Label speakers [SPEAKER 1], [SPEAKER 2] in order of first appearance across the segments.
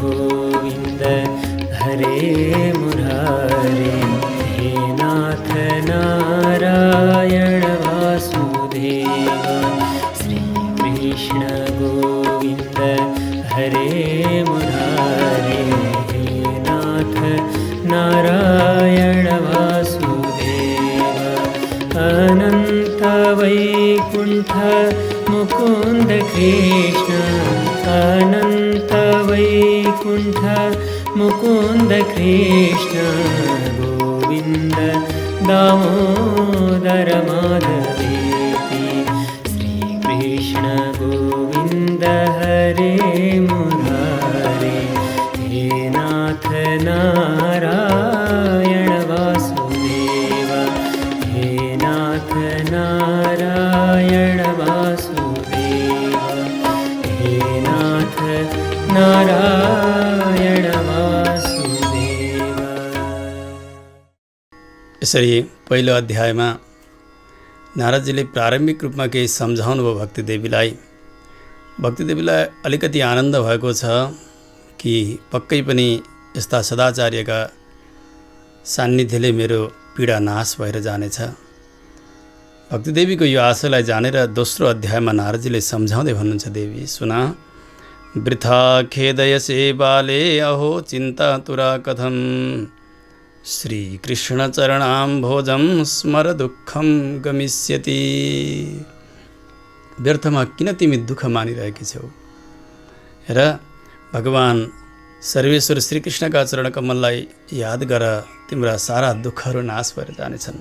[SPEAKER 1] गोविन्द हरे मुरारे, हे नाथ नारायण वासुदेव। श्रीकृष्ण गोविन्द हरे मुरारे, हे नाथ नारायण वासुदेव। अनन्त वैकुण्ठ मुकुन्द कृष्ण, अनन्त वैकुण्ठ मुकुन्द कृष्ण, गोविन्द दामोदर माधवेति। श्रीकृष्ण गोविन्द हरे मुरारे, हे नाथ नारायण वासुदेव, हे नाथ नारायण वासुदेव, हे नाथ नारायण वासुदेव।
[SPEAKER 2] यसरी पहिलो अध्यायमा नारदजीले प्रारम्भिक रूपमा केही सम्झाउनु भयो भक्तिदेवीलाई। भक्तिदेवीलाई अलिकति आनन्द भएको छ कि पक्कै पनि यस्ता सदाचार्यका सान्निध्यले मेरो पीडा नाश भएर जानेछ। भक्तिदेवीको यो आशालाई जानेर दोस्रो अध्यायमा नारदजीले सम्झाउँदै भन्नुहुन्छ, देवी सुन, वृथा खेदयसे बाले अहो चिन्ता तुरा कथम, श्रीकृष्ण चरणाम्भोजं स्मर दुःखम गमिष्यति। व्यर्थमा किन तिमी दुःख मानिरहेकी छौ? र भगवान सर्वेश्वर श्रीकृष्णका चरणकमललाई याद गर, तिम्रा सारा दुःखहरू नाश भएर जानेछन्।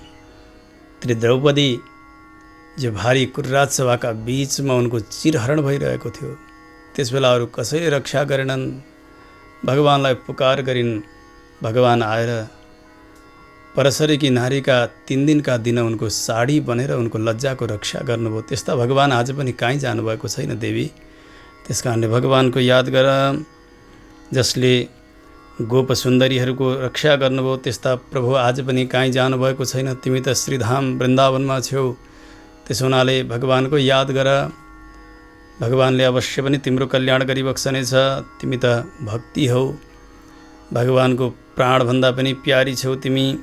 [SPEAKER 2] त्री द्रौपदी जो भारी कुर्राज सभाका बीचमा उनको चिरहरण भइरहेको थियो, त्यसबेला अरू कसैले रक्षा गरेनन्। भगवानलाई पुकार गरिन्। भगवान आएर परशरीकी नारीका 3 दिनका दिन उनको साडी बनेर उनको लज्जाको रक्षा गर्नुभयो। त्यस्ता भगवान आज पनि कहीँ जानुभएको छैन देवी। त्यस कारणले भगवानको याद गर। जसले गोप सुन्दरीहरूको रक्षा गर्नुभयो त्यस्ता प्रभु आज पनि कहीँ जानुभएको छैन। तिमी त श्रीधाम वृन्दावनमा छेउ। त्यसो हुनाले भगवानको याद गर। भगवानले अवश्य पनि तिम्रो कल्याण गरिबक्सनेछ। तिमी त भक्ति हौ, भगवानको प्राणभन्दा पनि प्यारी छौ तिमी।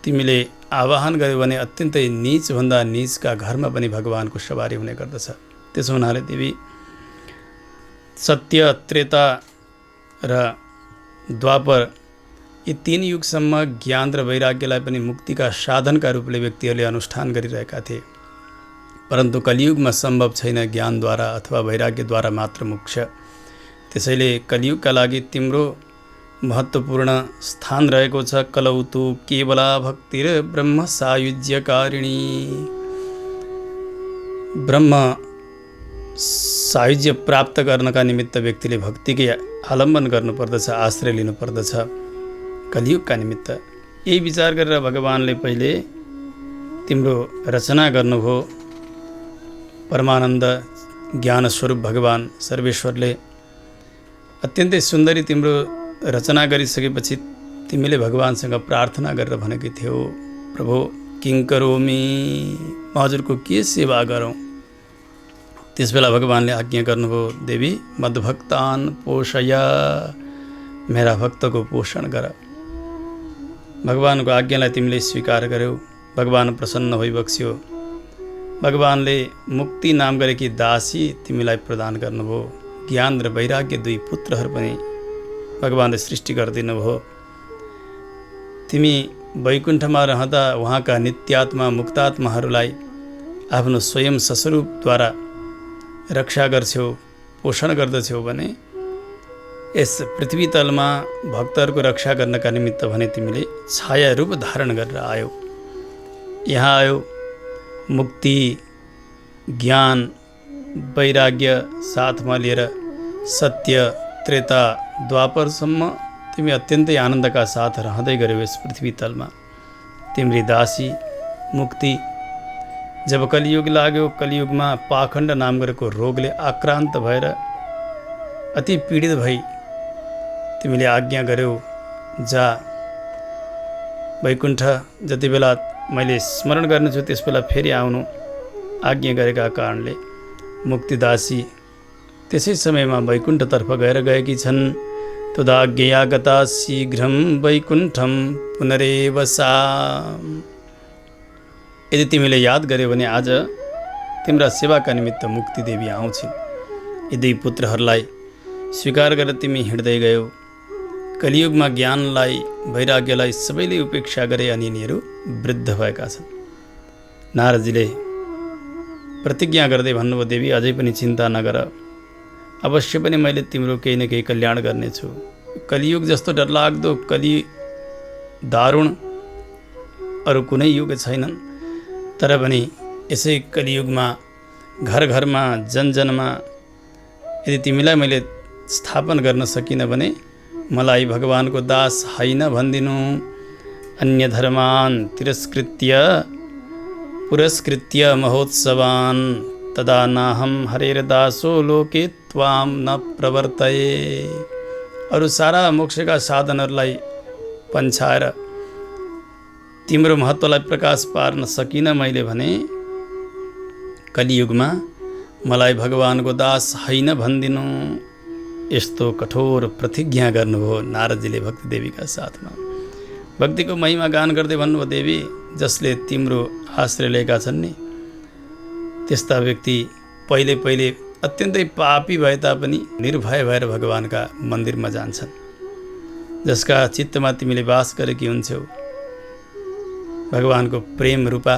[SPEAKER 2] तिमीले आवाहन गर्यो भने अत्यन्तै नीचभन्दा नीचका घरमा पनि भगवानको सवारी हुने गर्दछ। त्यसो हुनाले देवी सत्य, त्रेता र द्वापर यी 3 युगसम्म ज्ञान र वैराग्यलाई पनि मुक्तिका साधनका रूपले व्यक्तिहरूले अनुष्ठान गरिरहेका थिए। परन्तु कलियुगमा सम्भव छैन ज्ञानद्वारा अथवा वैराग्यद्वारा मात्र मोक्ष। त्यसैले कलियुगका लागि तिम्रो महत्त्वपूर्ण स्थान रहेको छ। कलौतु केवला भक्तिर ब्रह्म सायुज्यकारिणी। ब्रह्म सायुज्य प्राप्त गर्नका निमित्त व्यक्तिले भक्तिकै आलम्बन गर्नुपर्दछ, आश्रय लिनुपर्दछ कलियुगका निमित्त। यही विचार गरेर भगवानले पहिले तिम्रो रचना गर्नुभयो। परमानन्द ज्ञान स्वरूप भगवान सर्वेश्वरले अत्यन्तै सुन्दरी तिम्रो रचना गरिसकेपछि तिमीले भगवानसँग प्रार्थना गरेर भनेकी थियौ, प्रभु किं करोमि, म हजुरको के सेवा गरौँ? त्यसबेला भगवानले आज्ञा गर्नुभयो, देवी मद्भक्तान पोषय, मेरा भक्तको पोषण गर। भगवानको आज्ञालाई तिमीले स्वीकार गर्यौ। भगवान प्रसन्न भइबक्स्यो। भगवानले मुक्ति नाम गरेकी दासी तिमीलाई प्रदान गर्नुभयो। ज्ञान र वैराग्य 2 पुत्रहरू पनि भगवानले सृष्टि गरिदिनु भयो। तिमी वैकुण्ठमा रहँदा उहाँका नित्यात्मा मुक्तात्माहरूलाई आफ्नो स्वयं सस्वरूपद्वारा रक्षा गर्छौ, पोषण गर्दछौ भने यस पृथ्वी तलमा भक्तहरूको रक्षा गर्नका निमित्त भने तिमीले छाया रूप धारण गरेर आयौ। यहाँ आयौ। मुक्ति, ज्ञान, वैराग्य साथमा लिएर सत्य, त्रेता, द्वापरसम्म तिमी अत्यन्तै आनन्दका साथ रहँदै गऱ्यौ यस पृथ्वी तलमा। तिम्री दासी मुक्ति जब कलियुग लाग्यो, कलियुगमा पाखण्ड नाम गरेको रोगले आक्रान्त भएर अति पीडित भई तिमीले आज्ञा गर्यौ, जा वैकुण्ठ जति बेला मैले स्मरण गर्नेछु त्यस बेला फेरि आउनु आज्ञा गरेका कारणले मुक्तिदासी त्यसै समयमा वैकुण्ठतर्फ गएर गएकी छन्। त्वदाज्ञया गता शीघ्रं वैकुण्ठं पुनरेव सा। यदि तिमीले याद गर्यौ भने आज तिम्रा सेवाका निमित्त मुक्ति देवी आउँछिन्। यी दुई पुत्रहरूलाई स्वीकार गरेर तिमी हिँड्दै गयौ। कलियुगमा ज्ञानलाई वैराग्यलाई सबैले उपेक्षा गरे अनि यिनीहरू वृद्ध भएका छन्। नारदजीले प्रतिज्ञा गर्दै भन्नुभयो, देवी अझै पनि चिन्ता नगर, अवश्य पनि मैले तिम्रो केही न केही कल्याण गर्नेछु। कलियुग जस्तो डरलाग्दो कलि दारुण अरू कुनै युग छैनन्। तर पनि यसै कलियुगमा घर घरमा जनजनमा यदि तिमीलाई मैले स्थापन गर्न सकिनँ भने मलाई भगवानको दास होइन भनिदिनु। अन्य धर्मान् तिरस्कृत्य पुरस्कृत्य महोत्सवान् तदा नाहं हरेर दासो लोके त्वां न प्रवर्तये। अरू सारा मोक्षका साधनहरूलाई पन्छाएर तिम्रो महत्त्वलाई प्रकाश पार्न सकिनँ मैले भने कलियुगमा मलाई भगवानको दास होइन भनिदिनु। यस्तो कठोर प्रतिज्ञा गर्नुभयो नारदजीले भक्ति देवीका साथमा। भक्तिको महिमा गान गर्दै भन्नुभयो, देवी जसले तिम्रो आश्रय लिएका छन् नि त्यस्ता व्यक्ति पहिले पहिले अत्यन्तै पापी भए तापनि निर्भय भएर भगवानका मन्दिरमा जान्छन्। जसका चित्तमा तिमीले वास गरेकी हुन्छौ, भगवानको प्रेम रूपा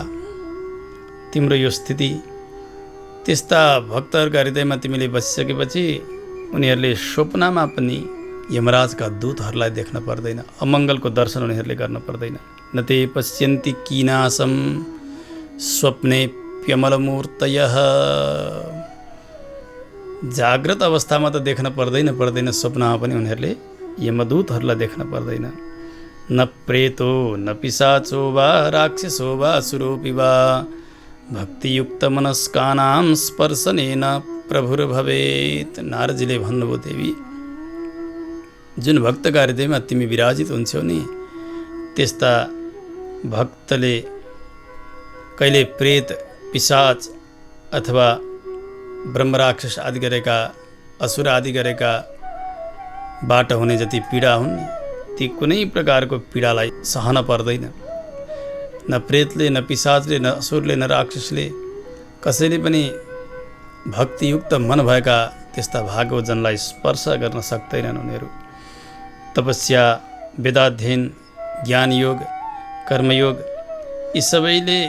[SPEAKER 2] तिम्रो यो स्थिति, त्यस्ता भक्तहरूका हृदयमा तिमीले बसिसकेपछि उनीहरूले स्वप्नमा पनि यमराजका दूतहरूलाई देख्न पर्दैन, अमङ्गलको दर्शन उनीहरूले गर्न पर्दैन। न ते पश्यन्ति कीनासम स्वप्ने प्यमलमूर्तयः। जाग्रत अवस्थामा त देख्न पर्दैन, स्वप्नमा पनि उनीहरूले यमदूतहरूलाई देख्न पर्दैन। न प्रेतो न पिशाचो वा राक्षसो वा असुरोऽपि वा भक्तियुक्तमनस्कानां स्पर्शनेन प्रभुर्भवेत्। नारदजीले भन्नुभयो, देवी जुन भक्तका हृदयमा तिमी विराजित हुन्छौ नि त्यस्ता भक्तले कहिले प्रेत पिशाच अथवा ब्रह्मराक्षस आदि गरेका असुर आदि गरेका बाट हुने जति पीडा हुन् ती कुनै प्रकारको पीडालाई सहन पर्दैन। न प्रेतले न पिशाचले न असुरले न राक्षसले कसैले पनि भक्तियुक्त मन भएका त्यस्ता भागवतजनलाई स्पर्श गर्न सक्दैनन्। उनीहरू तपस्या, वेदाध्ययन, ज्ञानयोग, कर्मयोग यी सबैले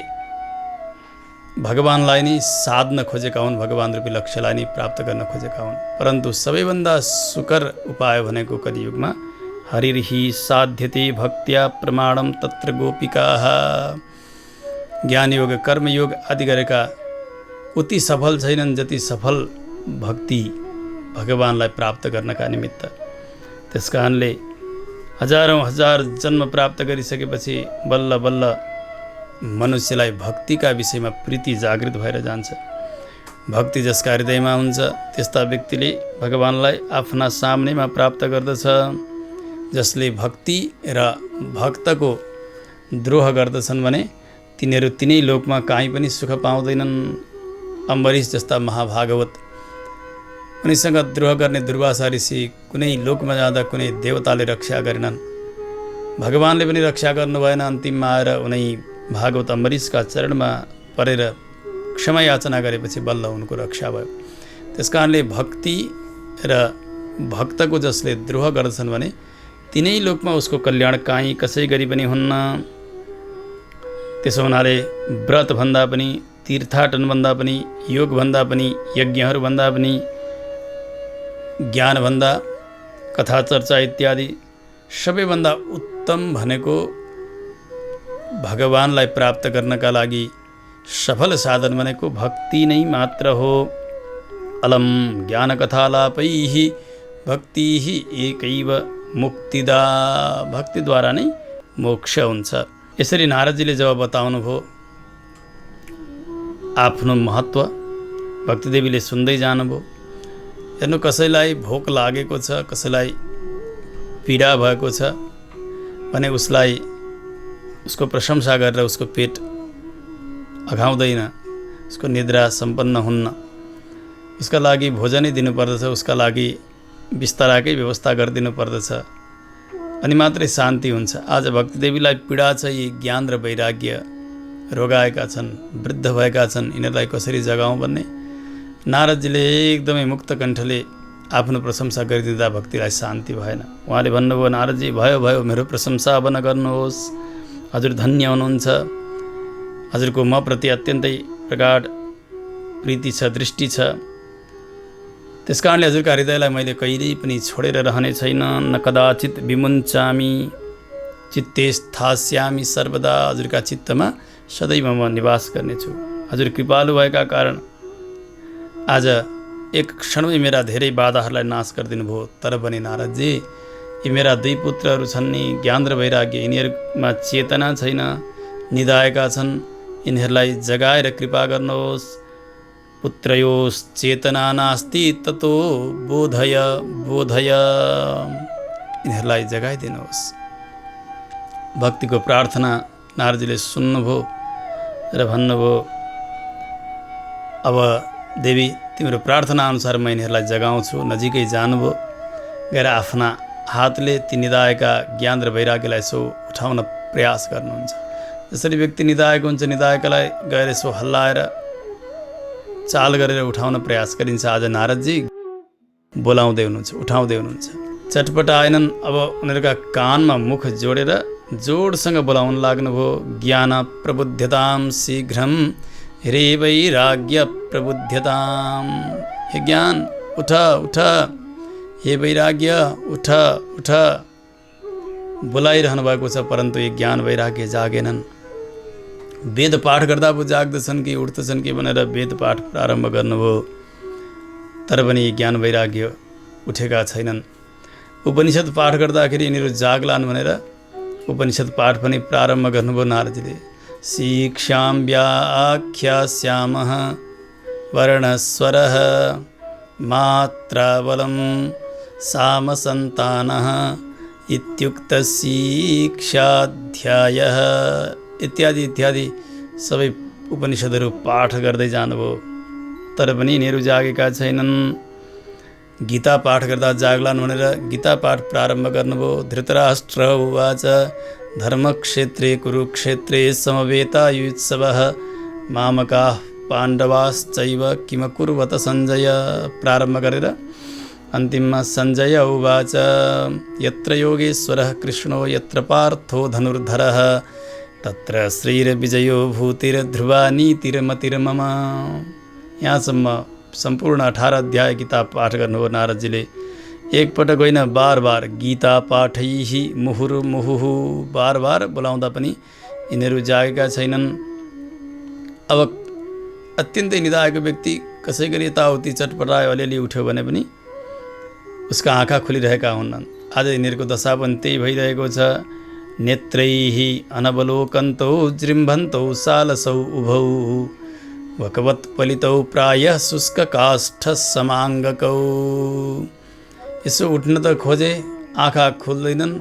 [SPEAKER 2] भगवानलाई नै साध्न खोजेका हुन्, भगवान रूपी लक्ष्यलाई नै प्राप्त गर्न खोजेका हुन्। परन्तु सबैभन्दा सुकर उपाय भनेको कलियुगमा हरिर्हि साध्यते भक्त्या प्रमाणम तत्र गोपिकाः। ज्ञानयोग कर्मयोग आदि गरेका उति सफल छैनन् जति सफल भक्ति भगवानलाई प्राप्त गर्नका निमित्त। त्यस कारणले हजारौँ हजार जन्म प्राप्त गरिसकेपछि बल्ल बल्ल मनुष्यलाई भक्तिका विषयमा प्रीति जागृत भएर जान्छ। भक्ति जसका हृदयमा हुन्छ त्यस्ता व्यक्तिले भगवानलाई आफ्ना सामनेमा प्राप्त गर्दछ। जसले भक्ति र भक्तको द्रोह गर्दछन् भने तिनीहरू तिनै लोकमा कहीँ पनि सुख पाउँदैनन्। अम्बरीश जस्ता महाभागवत उनीसँग द्रोह गर्ने दुर्वासा ऋषि कुनै लोकमा जाँदा कुनै देवताले रक्षा गरेनन्, भगवानले पनि रक्षा गर्नु भएन। अन्तिममा आएर उनै भागवत अम्बरीशका चरणमा परेर क्षमा याचना गरेपछि बल्ल उनको रक्षा भयो। त्यस कारणले भक्ति र भक्तको जसले द्रोह गर्दछन् भने तिनै लोकमा उसको कल्याण काहीँ कसै गरी पनि हुन्न। त्यसो हुनाले व्रतभन्दा पनि, तीर्थाटनभन्दा पनि, योगभन्दा पनि, यज्ञहरूभन्दा पनि, ज्ञानभन्दा, कथा चर्चा इत्यादि सबैभन्दा उत्तम भनेको भगवानलाई प्राप्त गर्नका लागि सफल साधन भनेको भक्ति नै मात्र हो। अलम ज्ञानकथालापैः भक्तिः एकैव मुक्तिदा। भक्तिद्वारा नै मोक्ष हुन्छ। यसरी नारदजीले जब बताउनु भयो आफ्नो महत्त्व, भक्तिदेवीले सुन्दै जानुभयो। हेर्नु, कसैलाई भोक लागेको छ, कसैलाई पीडा भएको छ भने उसलाई उसको प्रशंसा गरेर उसको पेट अघाउँदैन, उसको निद्रा सम्पन्न हुन्न, उसका लागि भोजनै दिनुपर्दछ, उसका लागि बिस्ताराकै व्यवस्था गरिदिनु पर्दछ, अनि मात्रै शान्ति हुन्छ। आज भक्तिदेवीलाई पीडा छ, यी ज्ञान र वैराग्य रोगाएका छन्, वृद्ध भएका छन्, यिनीहरूलाई कसरी जगाउँ भन्ने नारदजीले एकदमै मुक्त कण्ठले आफ्नो प्रशंसा गरिदिँदा भक्तिलाई शान्ति भएन। उहाँले भन्नुभयो, नारदजी भयो भयो, मेरो प्रशंसा अब नगर्नुहोस्, हजुर धन्य हुनुहुन्छ, हजुरको म प्रति अत्यन्तै प्रगाढ प्रीति छ, दृष्टि छ, त्यस कारणले हजुरका हृदयलाई मैले कहिल्यै पनि छोडेर रहने छैन। न कदाचित विमुञ्चामि चित्ते स्थास्यामि सर्वदा, हजुरका चित्तमा सदैव म निवास गर्नेछु। हजुर कृपालु भएका कारण आज एक क्षणमै मेरा धेरै बाधाहरूलाई नाश गरिदिनु भयो। तर पनि नारदजी, यी मेरा 2 पुत्रहरू छन् नि, ज्ञान र वैराग्य, यिनीहरूमा चेतना छैन, निदाएका छन्, यिनीहरूलाई जगाएर कृपा गर्नुहोस्। पुत्रयोस् चेतना नास्ति ततो बोधय बोधय, यिनीहरूलाई जगाइदिनुहोस्। भक्तिको प्रार्थना नारदजीले सुन्नुभयो र भन्नुभयो, अब देवी तिम्रो प्रार्थना अनुसार म यिनीहरूलाई जगाउँछु। नजिकै जानुभयो, गएर आफ्ना हातले ती निदाएका ज्ञान र वैराग्यलाई यसो उठाउन प्रयास गर्नुहुन्छ। जसरी व्यक्ति निदाएको हुन्छ, निदाएकालाई गएर यसो हल्लाएर चाल गरेर उठाउन प्रयास गरिन्छ, आज नारदजी बोलाउँदै हुनुहुन्छ, उठाउँदै हुनुहुन्छ। चटपट आएनन्, अब उनीहरूका कानमा मुख जोडेर जोडसँग बोलाउन लाग्नुभयो। ज्ञान प्रबुध्यताम शीघ्रम रे वैराग्य प्रबुध्यताम, हे ज्ञान उठ उठ, हे वैराग्य उठ उठ, बोलाइरहनु भएको छ, परन्तु यो ज्ञान वैराग्य जागेनन्। वेद पाठ गर्दा पो जाग्दछन् कि उठ्दछन् कि भनेर वेद पाठ प्रारम्भ गर्नुभयो, तर पनि ज्ञान वैराग्य उठेका छैनन्। उपनिषद पाठ गर्दाखेरि यिनीहरू जाग्लान् भनेर उपनिषद पाठ पनि प्रारम्भ गर्नुभयो नारदजीले। शिक्षां व्याख्यास्यामः वर्णस्वरः मात्राबलं सामसन्तानः इत्युक्तशिक्षाध्यायः इत्यादि इत्यादि सबै उपनिषदहरू पाठ गर्दै जानुभयो, तर पनि यिनीहरू जागेका छैनन्। गीता पाठ गर्दा जाग्लान् भनेर गीता पाठ प्रारम्भ गर्नुभयो। धृतराष्ट्र उवाच धर्मक्षेत्रे कुरुक्षेत्रे समवेतायुत्सवः मामकाः पाण्डवाश्चैव किमकुर्वत सञ्जय, प्रारम्भ गरेर अन्तिममा सञ्जय उवाच यत्र योगेश्वरः कृष्णो यत्र पार्थो धनुर्धरः तत्र श्रीर्विजयो भूतिर्ध्रुवा नीतिर्मतिर्मम। यहाँसम्म सम्पूर्ण 18 अध्याय गीता पाठ गर्नुभयो नारदजीले। एकपटक होइन, बार बार गीता पाठैहि मुहुर्मुहुः, बार बार बोलाउँदा पनि यिनीहरू जागेका छैनन्। अब अत्यन्तै निदाएको व्यक्ति कसै गरी यताउति चटपटायो, अलिअलि उठ्यो भने पनि उसका आँखा खुलिरहेका हुन्नन्। आज यिनीहरूको दशा पनि त्यही भइरहेको छ। नेत्रैः अनवलोकन्तौ जृम्भन्तौ सालसौ उभौ वकवत् पलितौ प्रायः शुष्ककाष्ठसमाङ्गकौ। यसो उठ्न त खोजे, आँखा खुल्दैनन्,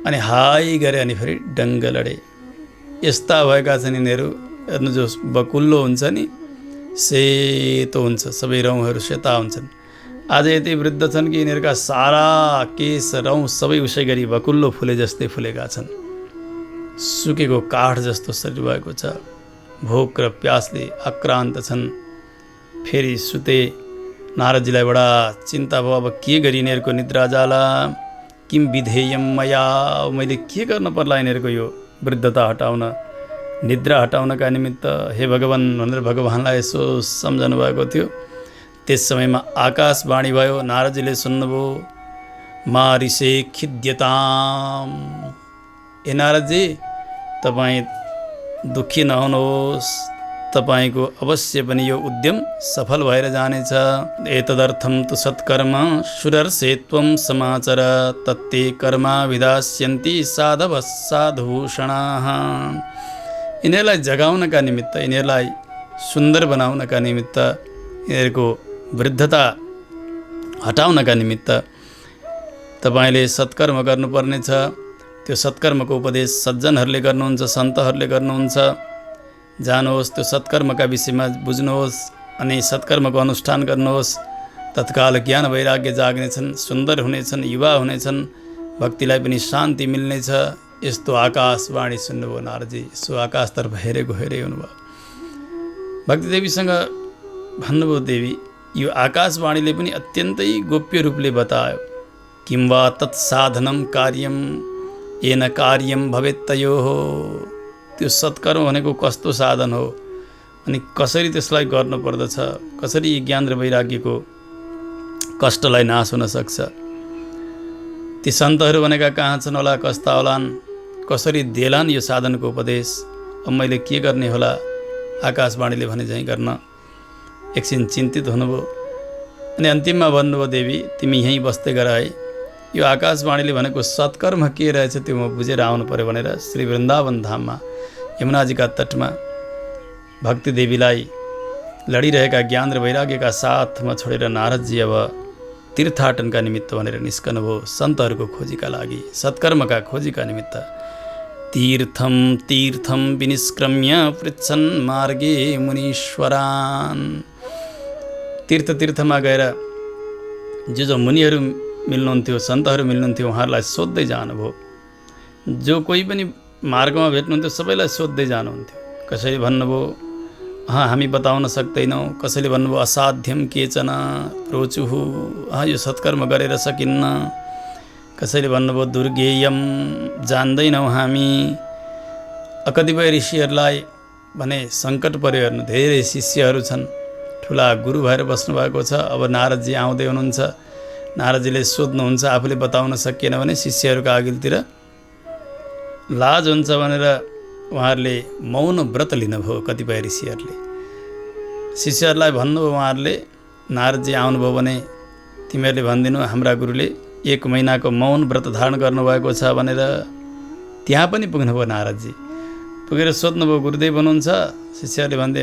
[SPEAKER 2] अनि हाई गरे अनि फेरि डङ्ग लडे। यस्ता भएका छन् यिनीहरू। हेर्नु, जो बकुल्लो हुन्छ नि, सेतो हुन्छ, सबै रौँहरू सेता हुन्छन्। आज यति वृद्ध छन् कि यिनीहरूका सारा केस रौँ सबै उसै गरी बकुल्लो फुले जस्तै फुलेका छन्। सुकेको काठ जस्तो शरीर भएको छ। भोक र प्यासले आक्रान्त छन्। फेरि सुते। नारदजीलाई बडा चिन्ता भयो, अब के गरी यिनीहरूको निद्रा जाला, किम विधेयम मया, मैले के गर्न पर्ला यिनीहरूको यो वृद्धता हटाउन, निद्रा हटाउनका निमित्त। हे भगवान् भनेर भगवान्लाई यसो सम्झनु भएको थियो। त्यस समयमा आकाशवाणी भयो, नारदजीले सुन्नुभयो। मारिसे खिद्यताम, हे नारदजी तपाईँ दुःखी नहुनुहोस्, तपाईँको अवश्य पनि यो उद्यम सफल भएर जानेछ। एतदर्थं तु सत्कर्म सुरर्षे त्वं समाचर तत्ते कर्मा विधास्यन्ति साधवः साधुभूषणाः। यिनीहरूलाई जगाउनका निमित्त, यिनीहरूलाई सुन्दर बनाउनका निमित्त, यिनीहरूको वृद्धता हटाउनका निमित्त तपाईँले सत्कर्म गर्नुपर्नेछ। त्यो सत्कर्मको उपदेश सज्जनहरूले गर्नुहुन्छ, सन्तहरूले गर्नुहुन्छ। जानुहोस्, त्यो सत्कर्मका विषयमा बुझ्नुहोस् अनि सत्कर्मको अनुष्ठान गर्नुहोस्। तत्काल ज्ञान वैराग्य जाग्नेछन्, सुन्दर हुनेछन्, युवा हुनेछन्, भक्तिलाई पनि शान्ति मिल्नेछ। यस्तो आकाशवाणी सुन्नुभयो नारदजी, यसो आकाशतर्फ हेरेको हेरे हुनुभयो। भक्तिदेवीसँग भन्नुभयो, देवी यो आकाशवाणीले पनि अत्यन्तै गोप्य रूपले बतायो। किं वा तत्साधनं कार्यं येन कार्यं भवेत्तयोः। त्यो सत्कर्म भनेको कस्तो साधन हो अनि कसरी त्यसलाई गर्नुपर्दछ, कसरी ज्ञान र वैराग्यको कष्टलाई नाश हुन सक्छ। ती सन्तहरू भनेका कहाँ छन् होला, कस्ता होलान्, कसरी देलान् यो साधनको उपदेश। अब मैले के गर्ने होला, आकाशवाणीले भने झैँ गर्न एकछिन चिन्तित हुनुभयो। अनि अन्तिममा भन्नुभयो, देवी तिमी यहीँ बस्दै गर है, यो आकाशवाणीले भनेको सत्कर्म के रहेछ त्यो म बुझेर आउनु पर्यो भनेर श्री वृन्दावन धाममा यमुनाजीका तटमा भक्तिदेवीलाई लडिरहेका ज्ञान र वैराग्यका साथमा छोडेर नारदजी अब तीर्थाटनका निमित्त भनेर निस्कनुभयो, सन्तहरूको खोजीका लागि, सत्कर्मका खोजीका निमित्त। तीर्थम तीर्थम विनिष्क्रम्य पृच्छन् मार्गे मुनीश्वरान्। तीर्थमा गएर जो मुनिहरू मिल्नुहुन्थ्यो, सन्तहरू मिल्नुहुन्थ्यो, उहाँहरूलाई सोध्दै जानुभयो। जो कोही पनि मार्गमा भेट्नुहुन्थ्यो सबैलाई सोध्दै जानुहुन्थ्यो। कसैले भन्नुभयो हामी बताउन सक्दैनौँ, कसैले भन्नुभयो असाध्यम केचन प्रोचुहु, यो सत्कर्म गरेर सकिन्न। कसैले भन्नुभयो दुर्गेयम, जान्दैनौँ हामी। कतिपय ऋषिहरूलाई भने सङ्कट पर्यो हेर्नु, धेरै शिष्यहरू छन्, ठुला गुरु भएर बस्नुभएको छ। अब नारदजी आउँदै हुनुहुन्छ, नारदजीले सोध्नुहुन्छ, आफूले बताउन सकिएन भने शिष्यहरूका अघिल्तिर लाज हुन्छ भनेर उहाँहरूले मौन व्रत लिनुभयो। कतिपय ऋषिहरूले शिष्यहरूलाई भन्नुभयो, उहाँहरूले नारदजी आउनुभयो भने तिमीहरूले भनिदिनु हाम्रा गुरुले 1 महिनाको मौन व्रत धारण गर्नुभएको छ भनेर। त्यहाँ पनि पुग्नुभयो नारदजी, पुगेर सोध्नुभयो गुरुदेव हुनुहुन्छ? शिष्यहरूले भन्दै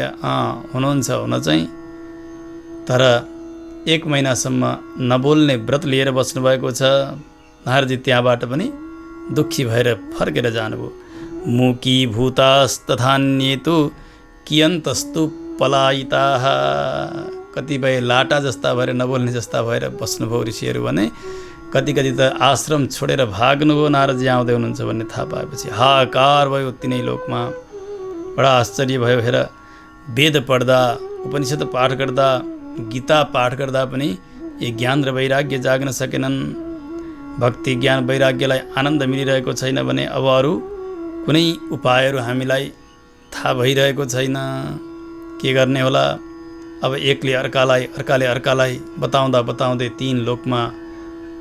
[SPEAKER 2] हुनुहुन्छ, हुन चाहिँ, तर 1 महिनासम्म नबोल्ने व्रत लिएर बस्नुभएको छ। नारदजी त्यहाँबाट पनि दुःखी भएर फर्केर जानुभयो। मुकी भूतास्तथान्येतु कियन्तस्तु पलायिताः। कतिपय लाटा जस्ता भएर, नबोल्ने जस्ता भएर बस्नुभयो ऋषिहरू भने। कति त आश्रम छोडेर भाग्नुभयो नारदजी आउँदै हुनुहुन्छ भन्ने थाहा पाएपछि। हाहाकार भयो तिनै लोकमा, बडा आश्चर्य भयो। हेर, वेद पढ्दा, उपनिषद पाठ गर्दा, गीता पाठ गर्दा पनि यी ज्ञान र वैराग्य जाग्न सकेनन्। भक्ति ज्ञान वैराग्यलाई आनन्द मिलिरहेको छैन भने अब अरू कुनै उपायहरू हामीलाई थाहा भइरहेको छैन। के गर्ने होला? अब एकले अर्कालाई बताउँदै 3 लोकमा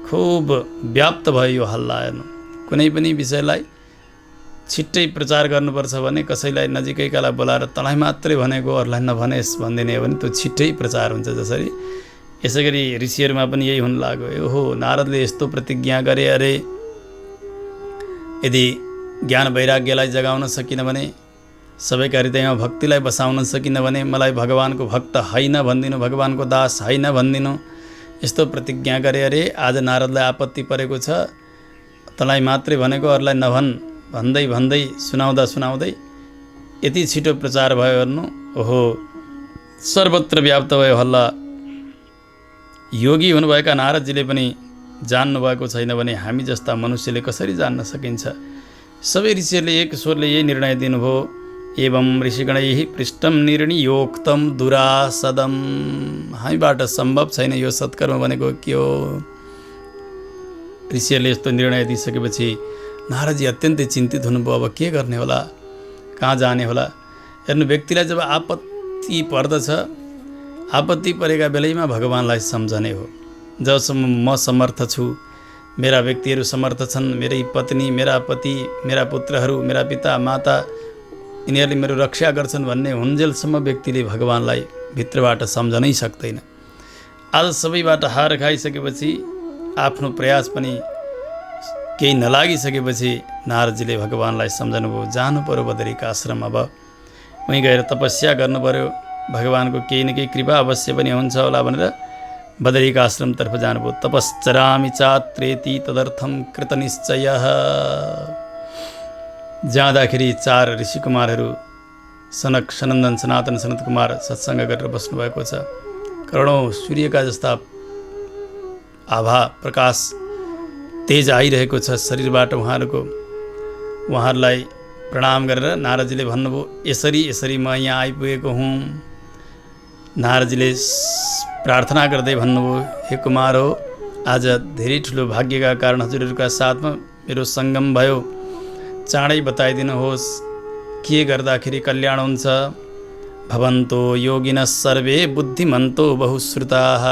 [SPEAKER 2] खुब व्याप्त भयो यो हल्ला। हेर्नु, कुनै पनि विषयलाई छिट्टै प्रचार गर्नुपर्छ भने कसैलाई नजिकैकालाई बोलाएर तँलाई मात्रै भनेको, अरूलाई नभनेस् भनिदिने हो भने त्यो छिट्टै प्रचार हुन्छ। जसरी यसै गरी ऋषिहरूमा पनि यही हुन लाग्यो। ओहो, नारदले यस्तो प्रतिज्ञा गरे, अरे यदि ज्ञान वैराग्यलाई जगाउन सकिन भने, सबैका हृदयमा भक्तिलाई बसाउन सकिन भने मलाई भगवानको भक्त होइन भनिदिनु, भगवानको दास होइन भनिदिनु, यस्तो प्रतिज्ञा गरे। अरे आज नारदलाई आपत्ति परेको छ, तँलाई मात्रै भनेको, अरूलाई नभन् भन्दै सुनाउँदै यति छिटो प्रचार भयो। हेर्नु, ओहो, सर्वत्र व्याप्त भयो हल्ला। योगी हुनुभएका नारदजीले पनि जान्नुभएको छैन भने हामी जस्ता मनुष्यले कसरी जान्न सकिन्छ? सबै ऋषिहरूले एक स्वरले यही निर्णय दिनुभयो। एवं ऋषिगणैः पृष्ठम निर्णयोक्तम दुरासदम। हामीबाट सम्भव छैन यो सत्कर्म भनेको के हो? ऋषिहरूले यस्तो निर्णय दिइसकेपछि नारदजी अत्यन्तै चिन्तित हुनुभयो। अब के गर्ने होला, कहाँ जाने होला? हेर्नु, व्यक्तिलाई जब आपत्ति पर्दछ, आपत्ति परेका बेलैमा भगवानलाई सम्झने हो। जबसम्म म समर्थ छु, मेरा व्यक्तिहरू समर्थ छन्, मेरै पत्नी, मेरा पति, मेरा पुत्रहरू, मेरा पिता माता, यिनीहरूले मेरो रक्षा गर्छन् भन्ने हुन्जेलसम्म व्यक्तिले भगवानलाई भित्रबाट सम्झनै सक्दैन। आज सबैबाट हार खाइसकेपछि, आफ्नो प्रयास पनि केही नलागिसकेपछि नारदजीले भगवानलाई सम्झनुभयो। जानु पर्यो बदरीका आश्रम। अब उहीँ गएर तपस्या गर्नु पर्यो, भगवानको केही न केही कृपा अवश्य पनि हुन्छ होला भनेर बदरीका आश्रमतर्फ जानुभयो। तपश्चरामि चात्रेति तदर्थम कृतनिश्चयः। जाँदाखेरि 4 ऋषिकुमारहरू सनक, सनन्दन, सनातन, सनत कुमार सत्सङ्ग गरेर बस्नुभएको छ। करोडौँ सूर्यका जस्ता आभा प्रकाश तेज आइरहेको छ शरीरबाट उहाँहरूलाई प्रणाम गरेर नारदजीले भन्नुभयो, यसरी म यहाँ आइपुगेको हुँ। नारदजीले प्रार्थना गर्दै भन्नुभयो, हे कुमार हो, आज धेरै ठुलो भाग्यका कारण हजुरहरूका साथमा मेरो सङ्गम भयो। चाँडै बताइदिनुहोस् के गर्दाखेरि कल्याण हुन्छ। भवन्तो योगिनः सर्वे बुद्धिमन्तो बहुश्रुताः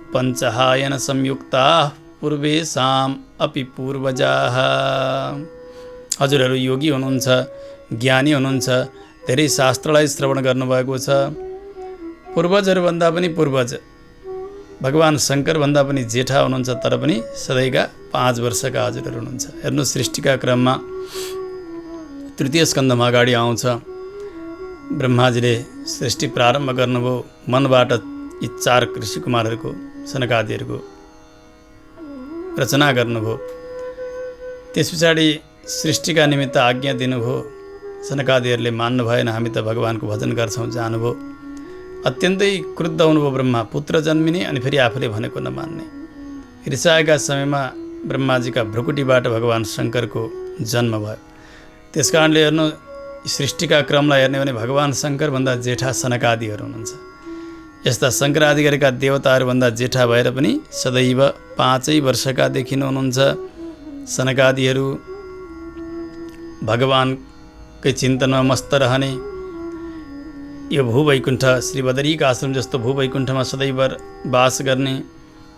[SPEAKER 2] पञ्चहायन संयुक्ताः पूर्वेषाम् अपि पूर्वजाः। हजुरहरू योगी हुनुहुन्छ, ज्ञानी हुनुहुन्छ, धेरै शास्त्रलाई श्रवण गर्नुभएको छ। पूर्वजहरूभन्दा पनि पूर्वज भगवान् शङ्करभन्दा पनि जेठा हुनुहुन्छ, तर पनि सधैँका 5 वर्षका हजुरहरू हुनुहुन्छ। हेर्नु, सृष्टिका क्रममा तृतीय स्कन्धमा अगाडि आउँछ, ब्रह्माजीले सृष्टि प्रारम्भ गर्नुभयो। मनबाट यी 4 ऋषि कुमारहरूको, सनकादिहरूको रचना गर्नुभयो। त्यस पछाडि सृष्टिका निमित्त आज्ञा दिनुभयो। सनकादिहरूले मान्नु भएन, हामी त भगवानको भजन गर्छौँ, जानुभयो। अत्यन्तै क्रुद्ध हुनुभयो ब्रह्मा, पुत्र जन्मिने अनि फेरि आफूले भनेको नमान्ने। रिसाएका समयमा ब्रह्माजीका भ्रुकुटीबाट भगवान् शङ्करको जन्म भयो। त्यस कारणले हेर्नु, सृष्टिका क्रमलाई हेर्ने भने भगवान् शङ्करभन्दा जेठा सनकादिहरू हुनुहुन्छ। यस्ता शङ्करादिका देवताहरूभन्दा जेठा भएर पनि सदैव 5 वर्षका देखिनु हुनुहुन्छ। सनकादिहरू भगवानकै चिन्तनमा मस्त रहने, यो भूवैकुण्ठ श्री बदरीका आश्रम जस्तो भूवैकुण्ठमा सदैव वास गर्ने,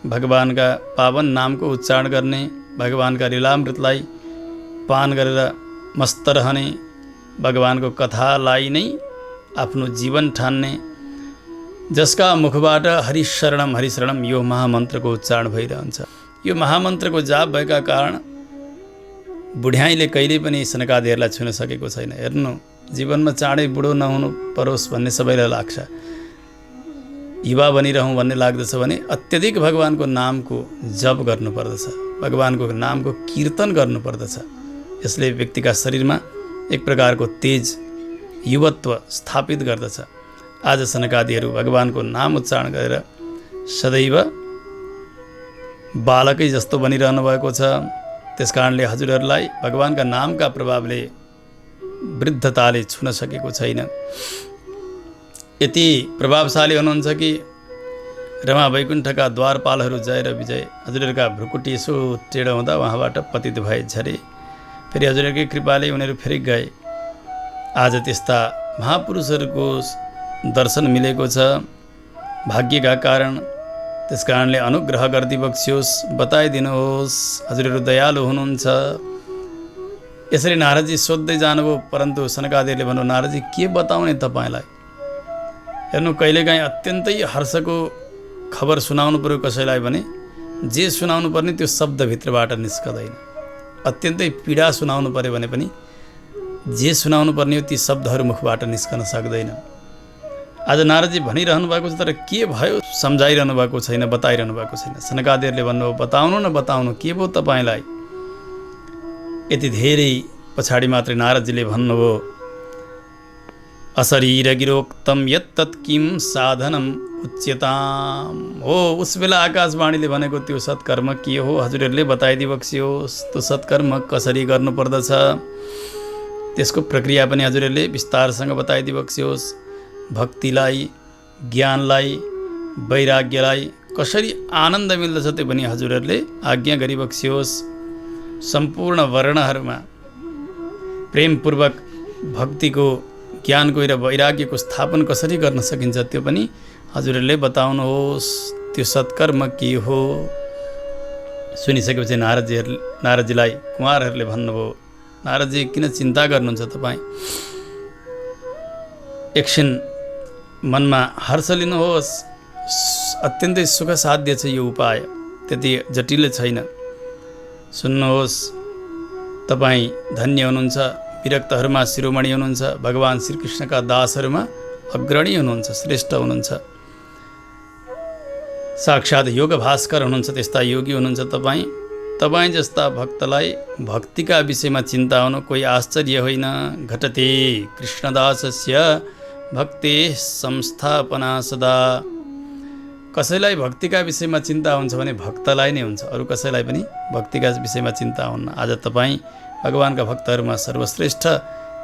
[SPEAKER 2] भगवानका पावन नामको उच्चारण गर्ने, भगवानका लीलामृतलाई पान गरेर मस्त रहने, भगवानको कथालाई नै आफ्नो जीवन ठान्ने, जसका मुखबाट हरिशरणम यो महामन्त्रको उच्चारण भइरहन्छ। यो महामन्त्रको जाप भएका कारण बुढ्याइले कहिले पनि सनकादिहरूलाई छुन सकेको छैन। हेर्नु, जीवनमा चाँडै बुढो नहुनु परोस् भन्ने सबैलाई लाग्छ, युवा बनिरहँ भन्ने लाग्दछ भने अत्यधिक भगवानको नामको जप गर्नुपर्दछ, भगवानको नामको कीर्तन गर्नुपर्दछ। यसले व्यक्तिका शरीरमा एक प्रकारको तेज युवत्व स्थापित गर्दछ। आज सनकादिहरू भगवानको नाम उच्चारण गरेर सदैव बालकै जस्तो बनिरहनु भएको छ। त्यस कारणले हजुरहरूलाई भगवानका नामका प्रभावले वृद्धताले छुन सकेको छैन। यति प्रभावशाली हुनुहुन्छ कि रमा वैकुण्ठका द्वारपालहरू जय र विजय हजुरहरूका भ्रुकुटी यसो टेढो हुँदा उहाँबाट पतित भए झरे। फेरि हजुरहरूकै कृपाले उनीहरू फेरि गए। आज त्यस्ता महापुरुषहरूको दर्शन मिलेको छ भाग्यका कारण। त्यस कारणले अनुग्रह गरिदिबक्सियोस्, बताइदिनुहोस्, हजुरहरू दयालु हुनुहुन्छ। यसरी नारदजी सोध्दै जानुभयो, परन्तु सनकादिहरूले भन्नु, नारदजी के बताउने तपाईँलाई। हेर्नु, कहिलेकाहीँ अत्यन्तै हर्षको खबर सुनाउनु पर्यो कसैलाई भने जे सुनाउनु पर्ने त्यो शब्दभित्रबाट निस्कदैन। अत्यन्तै पीडा सुनाउनु पर्यो भने पनि जे सुनाउनु पर्ने हो ती शब्दहरू मुखबाट निस्कन सक्दैन। आज नारदजी भनिरहनु भएको छ, तर के भयो सम्झाइरहनु भएको छैन, बताइरहनु भएको छैन। सनकादिहरूले भन्नुभयो, बताउनु न बताउनु, के भयो तपाईँलाई। यति धेरै पछाडि मात्रै नारदजीले भन्नुभयो, अशरीरगिरोक्तम यत्तत् किम साधनम उच्यताम। हो, उस बेला आकाशवाणीले भनेको त्यो सत्कर्म के हो हजुरहरूले बताइदिबक्सियोस्। त्यो सत्कर्म कसरी गर्नुपर्दछ त्यसको प्रक्रिया पनि हजुरहरूले विस्तारसँग बताइदिबक्सियोस्। भक्तिलाई, ज्ञानलाई, वैराग्यलाई कसरी आनन्द मिल्दछ त्यो पनि हजुरहरूले आज्ञा गरिबक्सियोस्। सम्पूर्ण वर्णहरूमा प्रेमपूर्वक भक्तिको, ज्ञानको र वैराग्यको स्थापन कसरी गर्न सकिन्छ त्यो पनि हजुरहरूले बताउनुहोस्। त्यो सत्कर्म के हो। सुनिसकेपछि नारदजीलाई कुमारहरूले भन्नुभयो, नारदजी किन चिन्ता गर्नुहुन्छ तपाईँ, एकछिन मनमा हर्ष लिनुहोस्। अत्यन्तै सुख साध्य छ यो उपाय, त्यति जटिल छैन। सुन्नुहोस्, तपाईँ धन्य हुनुहुन्छ, विरक्तहरूमा शिरोमणि हुनुहुन्छ, भगवान् श्रीकृष्णका दासहरूमा अग्रणी हुनुहुन्छ, श्रेष्ठ हुनुहुन्छ, साक्षात् योग भास्कर हुनुहुन्छ, त्यस्ता योगी हुनुहुन्छ तपाईँ। तपाईँ जस्ता भक्तलाई भक्तिका विषयमा चिन्ता हुनु कोही आश्चर्य होइन। घटते कृष्णदासस्य भक्ते संस्थापना सदा। कसैलाई भक्तिका विषयमा चिन्ता हुन्छ भने भक्तलाई नै हुन्छ, अरू कसैलाई पनि भक्तिका विषयमा चिन्ता हुन्न। आज तपाईँ भगवान्का भक्तहरूमा सर्वश्रेष्ठ,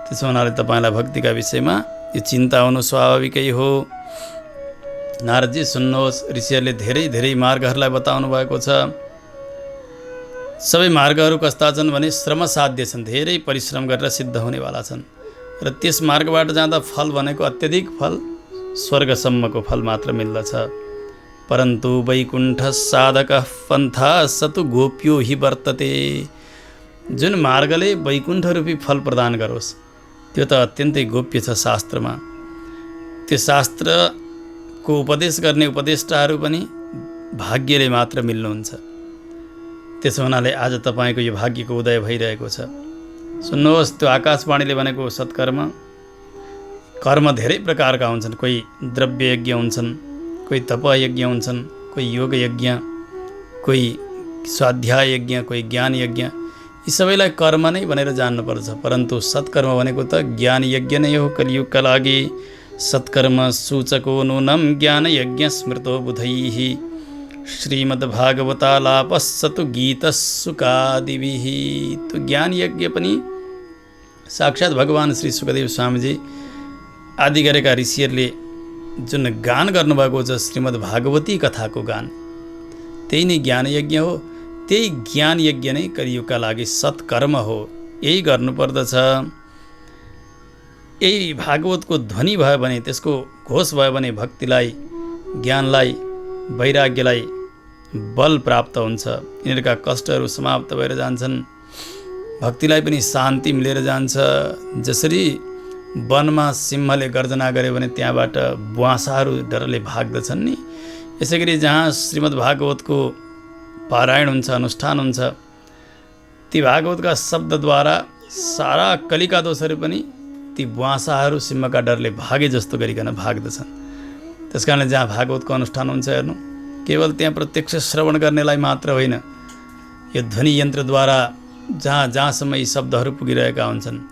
[SPEAKER 2] त्यसो हुनाले तपाईँलाई भक्तिका विषयमा यो चिन्ता हुनु स्वाभाविकै हो। नारदजी सुन्नुहोस्, ऋषिहरूले धेरै धेरै मार्गहरूलाई बताउनु भएको छ। सबै मार्गहरू कस्ता छन् भने श्रमसाध्य छन्, धेरै परिश्रम गरेर सिद्ध हुनेवाला छन्, र त्यस मार्गबाट जाँदा फल भनेको अत्यधिक फल, स्वर्गसम्मको फल मात्र मिल्दछ। परन्तु वैकुण्ठ साधक पन्थ सतु गोप्यो हि वर्तते। जुन मार्गले वैकुण्ठ रूपी फल प्रदान गरोस् त्यो त अत्यन्तै गोप्य छ शास्त्रमा। त्यो शास्त्रको उपदेश गर्ने उपदेष्टाहरू पनि भाग्यले मात्र मिल्नुहुन्छ। त्यसो हुनाले आज तपाईँको यो भाग्यको उदय भइरहेको छ। सुन्नुहोस्, त्यो आकाशवाणीले भनेको सत्कर्म, कर्म धेरै प्रकारका हुन्छन्। कोही द्रव्य यज्ञ हुन्छन्, कोही तपयज्ञ हुन्छन्, कोही योग यज्ञ, कोही स्वाध्याय यज्ञ, कोही ज्ञान यज्ञ। यी सबैलाई कर्म नै भनेर जान्नुपर्छ। परन्तु सत्कर्म भनेको त ज्ञान यज्ञ नै हो। कलियुगका लागि सत्कर्म सूचको नूनम ज्ञान यज्ञ स्मृतो बुधैः श्रीमद्भागवतालापस्सतु गीतसुकादिभिः। तो ज्ञान यज्ञ पनि साक्षात् भगवान् श्री सुखदेव स्वामीजी आदि गरेका ऋषिहरूले जुन गान गर्नुभएको छ श्रीमद् भागवती कथाको गान, त्यही नै ज्ञान यज्ञ हो। त्यही ज्ञान यज्ञ नै कलियुगका लागि सत्कर्म हो। यही गर्नुपर्दछ। यही भागवतको ध्वनि भयो भने, त्यसको घोष भयो भने भक्तिलाई, ज्ञानलाई, वैराग्यलाई बल प्राप्त हुन्छ। यिनीहरूका कष्टहरू समाप्त भएर जान्छन्, भक्तिलाई पनि शान्ति मिलेर जान्छ। जसरी वनमा सिंहले गर्जना गरे भने त्यहाँबाट बुवासाहरू डरले भाग्दछन् नि, यसै गरी जहाँ श्रीमद् भागवतको पारायण हुन्छ, अनुष्ठान हुन्छ, ती भागवतका शब्दद्वारा सारा कलिका दोषहरू पनि ती बुवासाहरू सिंहका डरले भागे जस्तो गरिकन भाग्दछन्। त्यस कारणले जहाँ भागवतको अनुष्ठान हुन्छ, हेर्नु, केवल त्यहाँ प्रत्यक्ष श्रवण गर्नेलाई मात्र होइन, यो ध्वनि यन्त्रद्वारा जहाँ जहाँसम्म यी शब्दहरू पुगिरहेका हुन्छन्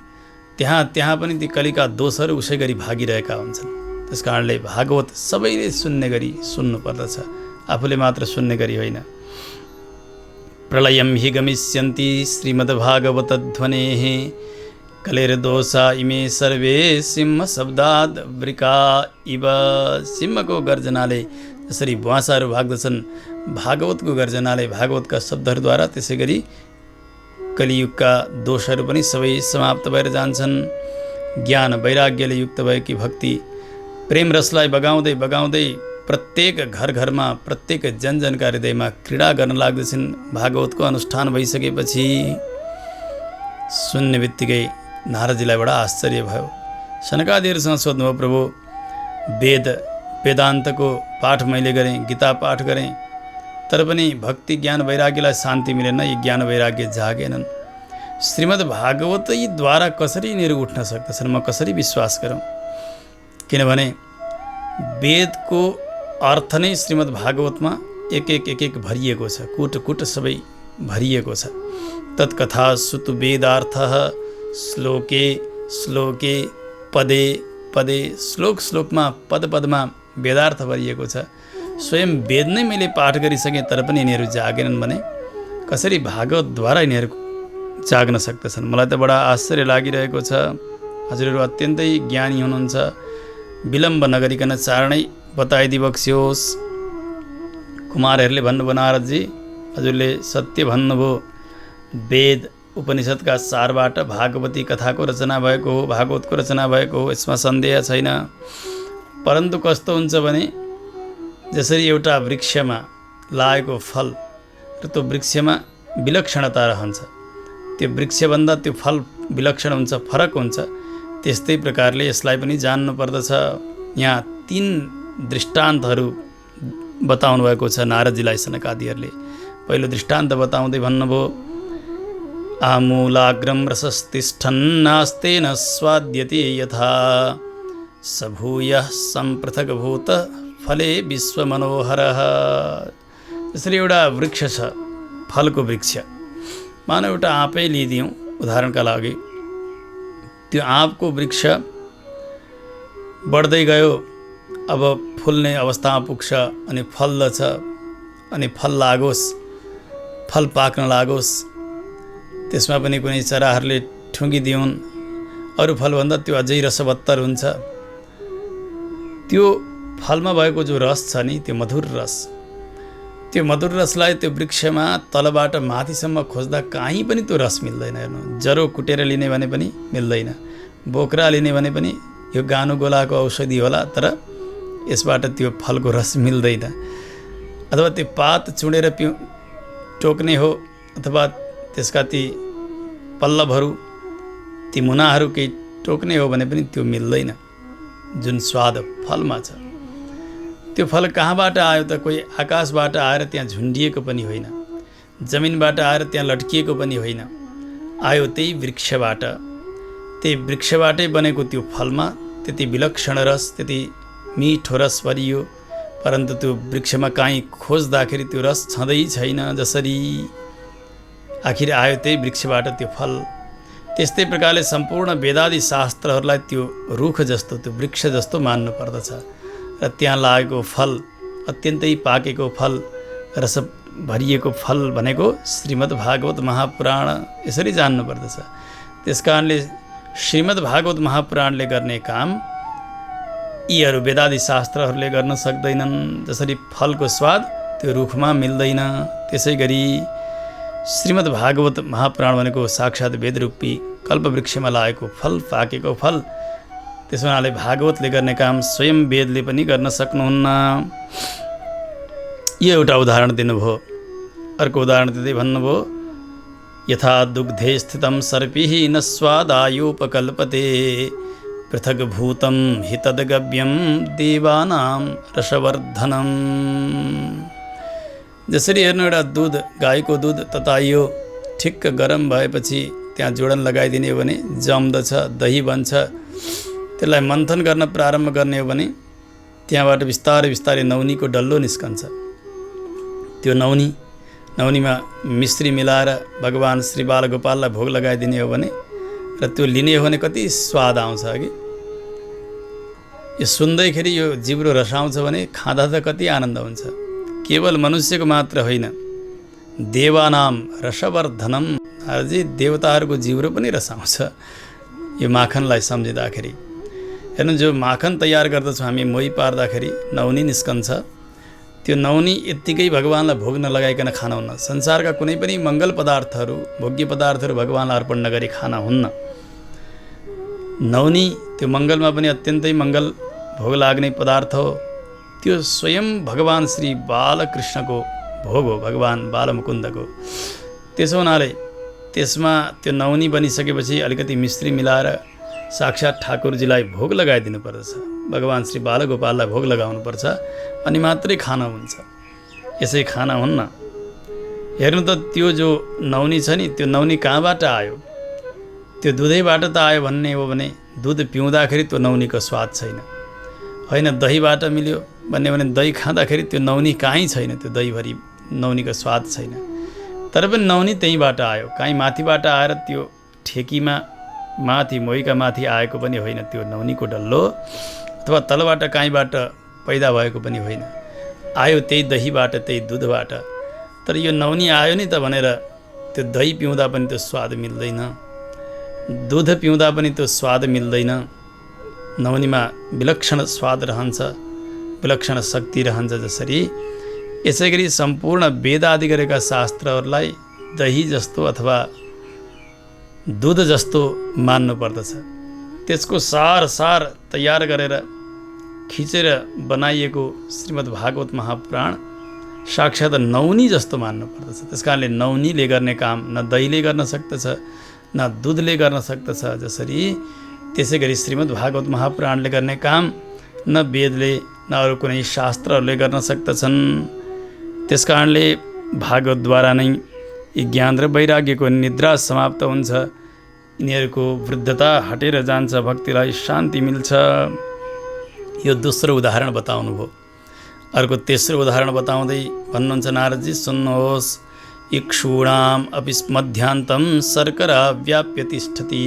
[SPEAKER 2] त्यहाँ पनि ती कलिका दोषहरू उसै गरी भागिरहेका हुन्छन्। त्यस कारणले भागवत सबैले सुन्ने गरी सुन्नुपर्दछ, आफूले मात्र सुन्ने गरी होइन। प्रलयं हि गमिष्यन्ति श्रीमद्भागवतध्वनेः कलेर्दोषा इमे सर्वे सिंह शब्दाद् वृका इव। सिंहको गर्जनाले जसरी बुवासाहरू भाग्दछन्, भागवतको गर्जनाले, भागवतका शब्दहरूद्वारा त्यसै गरी कलियुगका दोषहरू पनि सबै समाप्त भएर जान्छन्। ज्ञान वैराग्यले युक्त भएकी भक्ति प्रेम रसलाई बगाउँदै बगाउँदै प्रत्येक घर घरमा, प्रत्येक जनजनका हृदयमा क्रीडा गर्न लाग्दछन्। भागवतको अनुष्ठान भइसकेपछि सुन्ने बित्तिकै नारदजीलाई बडा आश्चर्य भयो। सनकादिहरूसँग सोध्नुभयो, प्रभु वेदान्तको पाठ मैले गरेँ, गीता पाठ गरेँ, तर पनि भक्ति ज्ञान वैराग्यलाई शान्ति मिलेन, यी ज्ञान वैराग्य जागेनन्। श्रीमद् भागवतद्वारा कसरी यिनीहरू उठ्न सक्दछन्, म कसरी विश्वास गरौँ? किनभने वेदको अर्थ नै श्रीमद् भागवतमा एक एक भरिएको छ, कुट कुट सबै भरिएको छ। तत्कथा सुतु वेदार्थः श्लोके श्लोके पदे पदे, श्लोक श्लोकमा, पद पदमा वेदार्थ भरिएको छ। स्वयं वेद नै मैले पाठ गरिसकेँ तर पनि यिनीहरू जागेनन् भने कसरी भागवतद्वारा यिनीहरू जाग्न सक्दछन्? मलाई त बडा आश्चर्य लागिरहेको छ। हजुरहरू अत्यन्तै ज्ञानी हुनुहुन्छ, विलम्ब नगरिकन चाँडै बताइदिबक्स्योस्। कुमारहरूले भन्नुभयो, नारदजी हजुरले सत्य भन्नुभयो, वेद उपनिषदका सारबाट भागवती कथाको रचना भएको हो, भागवतको रचना भएको हो, यसमा सन्देह छैन। परन्तु कस्तो हुन्छ भने जसरी एउटा वृक्षमा लागेको फल र त्यो वृक्षमा विलक्षणता रहन्छ, त्यो वृक्षभन्दा त्यो फल विलक्षण हुन्छ, फरक हुन्छ। त्यस्तै प्रकारले यसलाई पनि जान्नु पर्दछ। यहाँ 3 दृष्टान्तहरू बताउनु भएको छ नारदजीलाई सनकादिहरूले। पहिलो दृष्टान्त बताउँदै भन्नुभयो, आमूलाग्रम रसस्तिष्ठन्नास्तेन स्वाद्यते यथा सभूयः सम्पृथग्भूत फले विश्वमनोहरः। जसरी एउटा वृक्ष छ, फलको वृक्ष, मानव एउटा आँपै लिइदिउँ उदाहरणका लागि, त्यो आँपको वृक्ष बढ्दै गयो, अब फुल्ने अवस्थामा पुग्छ अनि फल्दछ, अनि फल लागोस्, फल पाक्न लागोस्, त्यसमा पनि कुनै चराहरूले ठुङ्गिदिउन्, अरू फलभन्दा त्यो अझै रसवत्तर हुन्छ। त्यो फलमा भएको जो रस छ नि, त्यो मधुर रस, त्यो मधुर रसलाई त्यो वृक्षमा तलबाट माथिसम्म खोज्दा कहीँ पनि त्यो रस मिल्दैन। हेर्नु, जरो कुटेर लिने भने पनि मिल्दैन, बोक्रा लिने भने पनि यो गानु गोलाको औषधि होला, तर यसबाट त्यो फलको रस मिल्दैन। अथवा त्यो पात चुडेर टोक्ने हो, अथवा त्यसका ती पल्लवहरू, ती मुनाहरू केही टोक्ने हो भने पनि त्यो मिल्दैन जुन स्वाद फलमा छ। त्यो फल कहाँबाट आयो त? कोही आकाशबाट आएर त्यहाँ झुन्डिएको पनि होइन, जमिनबाट आएर त्यहाँ लट्किएको पनि होइन, आयो त्यही वृक्षबाट। त्यही वृक्षबाटै बनेको त्यो फलमा त्यति विलक्षण रस, त्यति मिठो रस भरियो, परन्तु त्यो वृक्षमा काहीँ खोज्दाखेरि त्यो रस छँदै छैन। जसरी आखिर आयो त्यही वृक्षबाट त्यो फल, त्यस्तै प्रकारले सम्पूर्ण वेदादि शास्त्रहरूलाई त्यो रुख जस्तो, त्यो वृक्ष जस्तो मान्नु पर्दछ। र त्यहाँ लागेको फल, अत्यन्तै पाकेको फल, रस भरिएको फल भनेको श्रीमद् भागवत महापुराण, यसरी जान्नु पर्दछ। त्यस कारणले श्रीमद् भागवत महापुराणले गर्ने काम यीहरू वेदादि शास्त्रहरूले गर्न सक्दैनन्। जसरी फलको स्वाद त्यो रुखमा मिल्दैन, त्यसै गरी श्रीमद् भागवत महापुराण भनेको साक्षात् वेदरूपी कल्पवृक्षमा लागेको फल, पाकेको फल। त्यसो हुनाले भागवतले गर्ने काम स्वयं वेदले पनि गर्न सक्नुहुन्न। यो एउटा उदाहरण दिनुभयो। अर्को उदाहरण दिँदै भन्नुभयो, यथा दुग्धे स्थितं सर्पिः न स्वादायोपकल्पते पृथक् भूतं हि तद्गव्यं देवानां रसवर्धनम्। जसरी हेर्नु, एउटा दुध, गाईको दुध तताइयो, ठिक्क गरम भएपछि त्यहाँ जोडन लगाइदिने हो भने जम्दछ, दही बन्छ। त्यसलाई मन्थन गर्न प्रारम्भ गर्ने हो भने त्यहाँबाट बिस्तारै बिस्तारै नौनीको डल्लो निस्कन्छ। त्यो नौनीमा मिश्री मिलाएर भगवान् श्री बालगोपाललाई भोग लगाइदिने हो भने र त्यो लिने हो भने कति स्वाद आउँछ कि। यो सुन्दैखेरि यो जिब्रो रसाउँछ भने खाँदा त कति आनन्द हुन्छ। केवल मनुष्यको मात्र होइन, देवानाम रसवर्धनम, अझै देवताहरूको जिब्रो पनि रसाउँछ यो माखनलाई सम्झिँदाखेरि। हेर्नु, जो माखन तयार गर्दछौँ हामी मोही पार्दाखेरि नौनी निस्कन्छ, त्यो नौनी यत्तिकै भगवान्लाई भोग नलगाइकन खान हुन्न। संसारका कुनै पनि मङ्गल पदार्थहरू, भोग्य पदार्थहरू भगवान्लाई अर्पण नगरी खान हुन्न। नौनी त्यो मङ्गलमा पनि अत्यन्तै मङ्गल भोग लाग्ने पदार्थ हो। त्यो स्वयं भगवान् श्री बालकृष्णको भोग हो, भगवान् बालमुकुन्दको। त्यसो हुनाले त्यसमा त्यो नौनी बनिसकेपछि अलिकति मिश्री मिलाएर साक्षात् ठाकुरजीलाई भोग लगाइदिनु पर्दछ, भगवान् श्री बालगोपाललाई भोग लगाउनुपर्छ, अनि मात्रै खाना हुन्छ। यसै खाना हुन्न। हेर्नु त, त्यो जो नौनी छ नि, त्यो नौनी कहाँबाट आयो? त्यो दुधैबाट त आयो भन्ने हो भने दुध पिउँदाखेरि त्यो नौनीको स्वाद छैन। होइन, दहीबाट मिल्यो भन्ने भने दही खाँदाखेरि त्यो नौनी कहीँ छैन, त्यो दहीभरि नौनीको स्वाद छैन। तर पनि नौनी त्यहीँबाट आयो, कहीँ माथिबाट आएर त्यो ठेकीमा माथि, मोहीका माथि आएको पनि होइन त्यो नौनीको डल्लो, अथवा तलबाट कहीँबाट पैदा भएको पनि होइन। आयो त्यही दहीबाट, त्यही दुधबाट। तर यो नौनी आयो नि त भनेर त्यो दही पिउँदा पनि त्यो स्वाद मिल्दैन, दुध पिउँदा पनि त्यो स्वाद मिल्दैन। नौनीमा विलक्षण स्वाद रहन्छ, विलक्षण शक्ति रहन्छ। जसरी यसै गरी सम्पूर्ण वेद आदि गरेका शास्त्रहरूलाई दही जस्तो अथवा दुध जस्तो मान्नु पर्दछ। त्यसको सार तयार गरेर खिचेर बनाइएको श्रीमद् भागवत महापुराण साक्षात् नौनी जस्तो मान्नु पर्दछ। त्यस कारणले नौनीले गर्ने काम न दहीले गर्न सक्दछ, न दुधले गर्न सक्दछ। जसरी त्यसै गरी श्रीमद् भागवत महापुराणले गर्ने काम न वेदले न अरू कुनै शास्त्रहरूले गर्न सक्दछन्। त्यस कारणले भागवतद्वारा नै यी ज्ञान र वैराग्यको निद्रा समाप्त हुन्छ, यिनीहरूको वृद्धता हटेर जान्छ, भक्तिलाई शान्ति मिल्छ। यो दोस्रो उदाहरण बताउनु भयो। अर्को तेस्रो उदाहरण बताउँदै भन्नुहुन्छ नारदजी, सुन्नुहोस्, इक्षूणाम अपि मध्यान्तं शर्करा व्याप्य तिष्ठति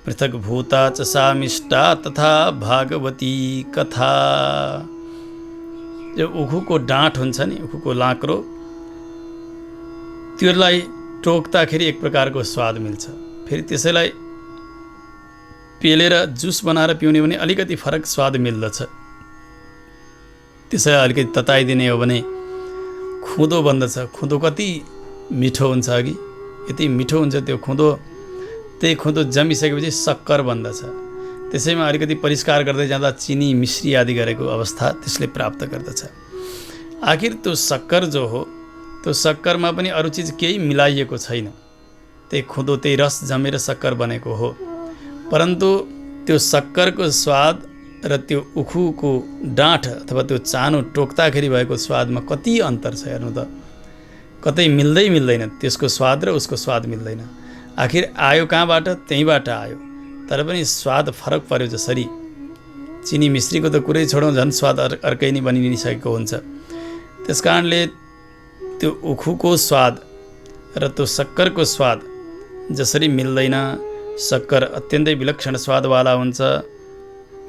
[SPEAKER 2] पृथक भूता च सामिष्टा तथा भागवती कथा। जो उखुको डाँठ हुन्छ नि, उखुको लाँक्रो, त्यसलाई टोक्दाखेरि एक प्रकारको स्वाद मिल्छ। फेरि त्यसैलाई पेलेर जुस बनाएर पिउने भने अलिकति फरक स्वाद मिल्दछ। त्यसैलाई अलिकति तताइदिने हो भने खुँदो बन्दछ। खुँदो कति मिठो हुन्छ, अघि यति मिठो हुन्छ त्यो खुँदो। त्यही खुँदो जमिसकेपछि सक्कर बन्दछ। त्यसैमा अलिकति परिष्कार गर्दै जाँदा चिनी मिश्री आदि गरेको अवस्था त्यसले प्राप्त गर्दछ। आखिर त्यो सक्कर जो हो, त्यो सक्करमा पनि अरू चिज केही मिलाइएको छैन। त्यही खुँदो, त्यही रस जमेर सक्कर बनेको हो। परन्तु त्यो सक्करको स्वाद र त्यो उखुको डाँठ अथवा त्यो चानो टोक्दाखेरि भएको स्वादमा कति अन्तर छ हेर्नु त। कतै मिल्दैन, त्यसको स्वाद र उसको स्वाद मिल्दैन। आखिर आयो कहाँबाट? त्यहीँबाट आयो, तर पनि स्वाद फरक पर्यो। जसरी चिनी मिश्रीको त कुरै छोडौँ, झन् स्वाद अर्कै नै बनिसकेको हुन्छ। त्यस कारणले त्यो उखुको स्वाद र त्यो सक्करको स्वाद जसरी मिल्दैन, सक्कर अत्यन्तै विलक्षण स्वादवाला हुन्छ,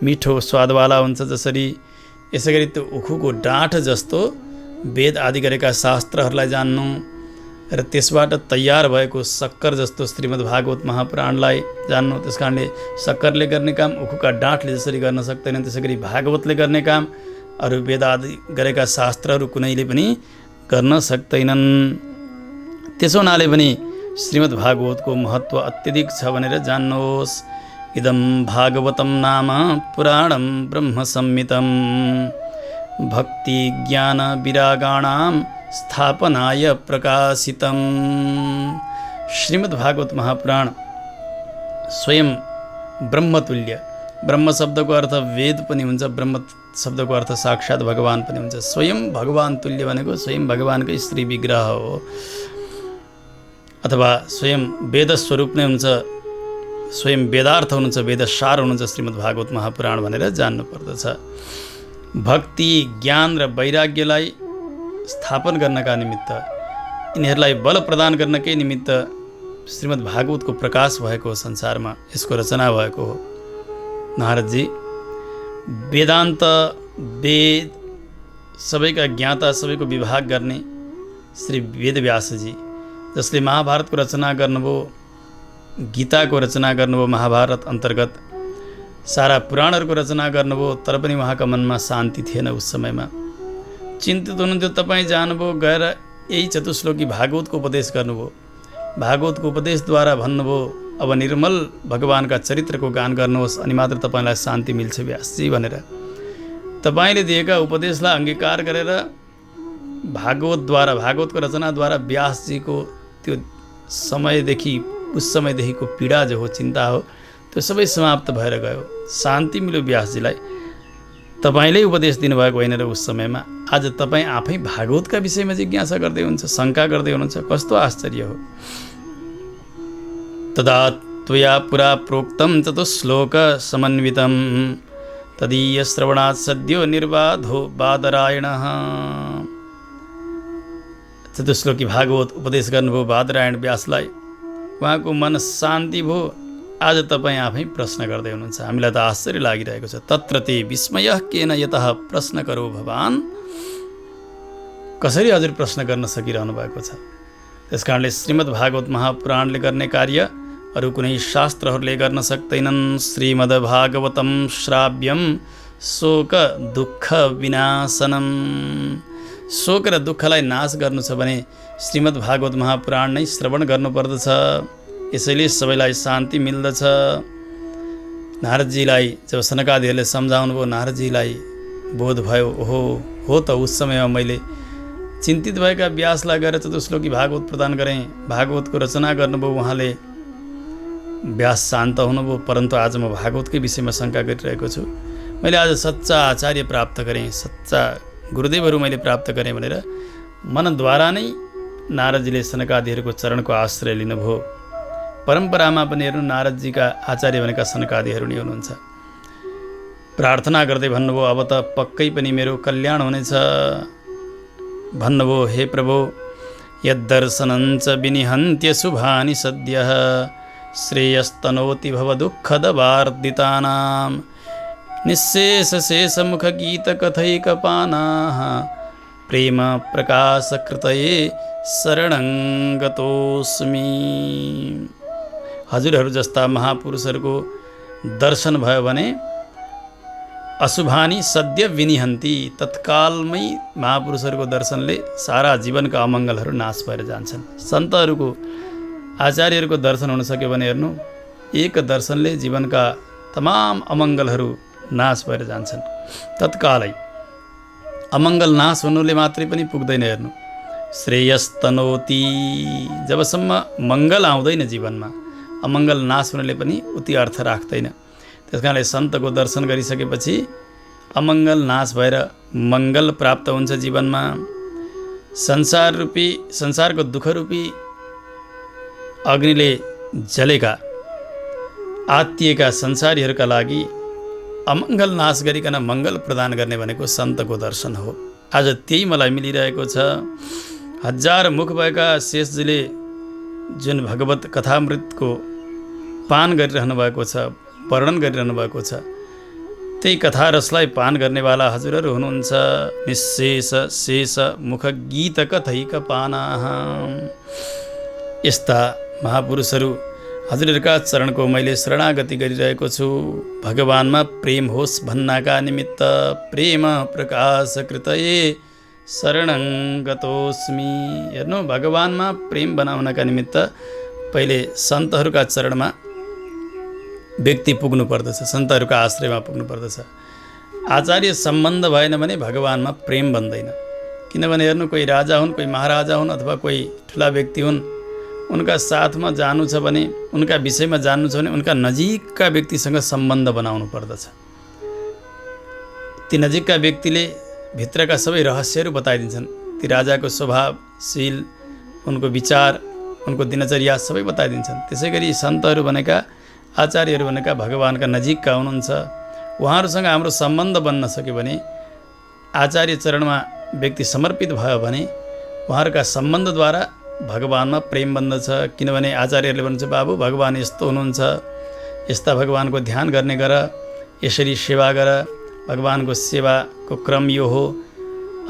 [SPEAKER 2] मिठो स्वादवाला हुन्छ जसरी, यसै गरी त्यो उखुको डाँठ जस्तो वेद आदि गरेका शास्त्रहरूलाई जान्नु र त्यसबाट तयार भएको सक्कर जस्तो श्रीमद् भागवत महापुराणलाई जान्नु। त्यस कारणले सक्करले गर्ने काम उखुका डाँठले जसरी गर्न सक्दैनन्, त्यसै गरी भागवतले गर्ने काम अरू वेद आदि गरेका शास्त्रहरू कुनैले पनि गर्न सक्दैनन्। त्यसो हुनाले पनि श्रीमद् भागवतको महत्त्व अत्यधिक छ भनेर जान्नुहोस्। इदं भागवतं नाम पुराणं ब्रह्म संहितं भक्ति ज्ञान विरागाणां स्थापनाय प्रकाशितम्। श्रीमद् भागवत महापुराण स्वयं ब्रह्मतुल्य। ब्रह्म शब्दको अर्थ वेद पनि हुन्छ, ब्रह्म शब्दको अर्थ साक्षात् भगवान पनि हुन्छ। स्वयं भगवान तुल्य भनेको स्वयं भगवानकै स्त्री विग्रह हो, अथवा स्वयं वेद स्वरूप नै हुन्छ, स्वयं वेदार्थ हुनुहुन्छ, वेदसार हुनुहुन्छ श्रीमद् भागवत महापुराण भनेर जान्नु पर्दछ। भक्ति ज्ञान र वैराग्यलाई स्थापन गर्नका निमित्त, यिनीहरूलाई बल प्रदान गर्नकै निमित्त श्रीमद् भागवतको प्रकाश भएको संसारमा यसको रचना भएको हो। नारदजी वेदान्त, वेद सबैका ज्ञाता, सबैको विभाग गर्ने श्री वेदव्यासजी, जसले महाभारतको रचना गर्नुभयो, गीताको रचना गर्नुभयो, महाभारत अन्तर्गत सारा पुराणहरूको रचना गर्नुभयो, तर पनि उहाँका मनमा शान्ति थिएन। उस समयमा चिन्तित हुनुहुन्थ्यो। तपाईँ जानुभयो, गएर यही चतुश्लोकी भागवतको उपदेश गर्नुभयो। भागवतको उपदेशद्वारा भन्नुभयो, अब निर्मल भगवानका चरित्रको गान गर्नुहोस्, अनि मात्र तपाईँलाई शान्ति मिल्छ व्यासजी भनेर। तपाईँले दिएका उपदेशलाई अङ्गीकार गरेर भागवतद्वारा, भागवतको रचनाद्वारा व्यासजीको त्यो समयदेखि, उस समयदेखिको पीडा जो हो, चिन्ता हो, त्यो सबै समाप्त भएर गयो। शान्ति मिल्यो व्यासजीलाई। तपाईँले उपदेश दिनुभएको होइन र उस समयमा आज तपाईँ आफै भागवतका विषयमा जिज्ञासा गर्दै हुनुहुन्छ, शङ्का गर्दै हुनुहुन्छ। कस्तो आश्चर्य हो। तदा त्वया पुरा प्रोक्तं चतुश्लोक समन्वितं तदीय श्रवणात् सद्यो निर्बाधो बादरायणः। चतुश्लोकी भागवत उपदेश गर्नुभयो बादरायण व्यासलाई। उहाँको मन शान्ति भयो। आज तपाईँ आफै प्रश्न गर्दै हुनुहुन्छ। हामीलाई त आश्चर्य लागिरहेको छ। तत्र ते विस्मयः केन यतः प्रश्न करो भवान्। कसरी हजुर प्रश्न गर्न सकिरहनु भएको छ। त्यस कारणले श्रीमद् भागवत महापुराणले गर्ने कार्य अरू कुनै शास्त्रहरूले गर्न सक्दैनन्। श्रीमद् भागवतं श्राव्यं शोक दुःख विनाशनम्। शोक र दुःखलाई नाश गर्नु छ भने श्रीमद् भागवत महापुराण नै श्रवण गर्नुपर्दछ। यसैले सबैलाई शान्ति मिल्दछ। नारदजीलाई जब सनकादिहरूले सम्झाउनु भयो, नारदजीलाई बोध भयो, ओहो हो त उस समयमा मैले चिन्तित भएका व्यासलाई गएर चतुश्लोकी भागवत प्रदान गरेँ। भागवतको रचना गर्नुभयो उहाँले। व्यास शान्त हुनुभयो। परन्तु आज म भागवतकै विषयमा शङ्का गरिरहेको छु। मैले आज सच्चा आचार्य प्राप्त गरेँ, सच्चा गुरुदेवहरू मैले प्राप्त गरेँ भनेर मनद्वारा नै नारदजीले सनकादिहरूको चरणको आश्रय लिनुभयो। परम्परामा पनि हेर्नु, नारदजीका आचार्य भनेका सनकादिहरू नै हुनुहुन्छ। प्रार्थना गर्दै भन्नुभयो, अब त पक्कै पनि मेरो कल्याण हुनेछ भन्नुभयो। हे प्रभु, यद्दर्शनञ्च विनिहन्त्य शुभानि सद्यः श्रेयस्तनोति भवदुःखदवार्दितानां निःशेषशेषमुखगीतकथैकपानाः प्रेम प्रकाशकृतये शरणं गतोऽस्मि। हजुरहरू जस्ता महापुरुषहरूको दर्शन भयो भने अशुभानी सद्य विनिहन्ती, तत्कालमै महापुरुषहरूको दर्शनले सारा जीवनका अमङ्गलहरू नाश भएर जान्छन्। सन्तहरूको आचार्यहरूको दर्शन हुन सक्यो भने हेर्नु, एक दर्शनले जीवनका तमाम अमङ्गलहरू नाश भएर जान्छन्। तत्कालै अमङ्गल नाश हुनुले मात्रै पनि पुग्दैन। हेर्नु, श्रेयस्तनोति, जबसम्म मङ्गल आउँदैन जीवनमा, अमङ्गल नाश हुनुले पनि उति अर्थ राख्दैन। त्यस कारणले सन्तको दर्शन गरिसकेपछि अमङ्गल नाश भएर मङ्गल प्राप्त हुन्छ जीवनमा। संसारको दुःखरूपी अग्निले जलेका आत्तिएका संसारीहरूका लागि अमङ्गल नाश गरिकन मङ्गल प्रदान गर्ने भनेको सन्तको दर्शन हो। आज त्यही मलाई मिलिरहेको छ। हजार मुख भएका शेषजीले जुन भगवत कथामृतको पान गरिरहनु भएको छ, वर्णन गरिरहनु भएको छ, त्यही कथा रसलाई पान गर्नेवाला हजुरहरू हुनुहुन्छ। निःशेष शेष मुख गीत कथैक पानाः। यस्ता महापुरुषहरू हजुरहरूका चरणको मैले शरणागति गरिरहेको छु। भगवानमा प्रेम होस् भन्नाका निमित्त प्रेम प्रकाश कृतये शरणं गतोस्मि। हेर्नु, भगवानमा प्रेम बनाउनका निमित्त पहिले सन्तहरूका चरणमा व्यक्ति पुग्नु पर्दछ, सन्तहरूका आश्रयमा पुग्नु पर्दछ। आचार्य सम्बन्ध भएन भने भगवानमा प्रेम बन्दैन। किनभने हेर्नु, कोही राजा हुन्, कोही महाराजा हुन्, अथवा कोही ठुला व्यक्ति हुन्, उनका साथमा जानु छ भने, उनका विषयमा जान्नु छ भने उनका नजिकका व्यक्तिसँग सम्बन्ध बनाउनु पर्दछ। ती नजिकका व्यक्तिले भित्रका सबै रहस्यहरू बताइदिन्छन्। ती राजाको स्वभावशील, उनको विचार, उनको दिनचर्या सबै बताइदिन्छन्। त्यसै गरी सन्तहरू भनेका, आचार्यहरू भनेका भगवानका नजिकका हुनुहुन्छ। उहाँहरूसँग हाम्रो सम्बन्ध बन्न सक्यो भने, आचार्य चरणमा व्यक्ति समर्पित भयो भने उहाँहरूका सम्बन्धद्वारा भगवानमा प्रेम बन्दछ। किनभने आचार्यहरूले भन्नुहुन्छ, बाबु भगवान यस्तो हुनुहुन्छ, यस्ता भगवानको ध्यान गर्ने गर, यसरी सेवा गर, भगवानको सेवाको क्रम यो हो।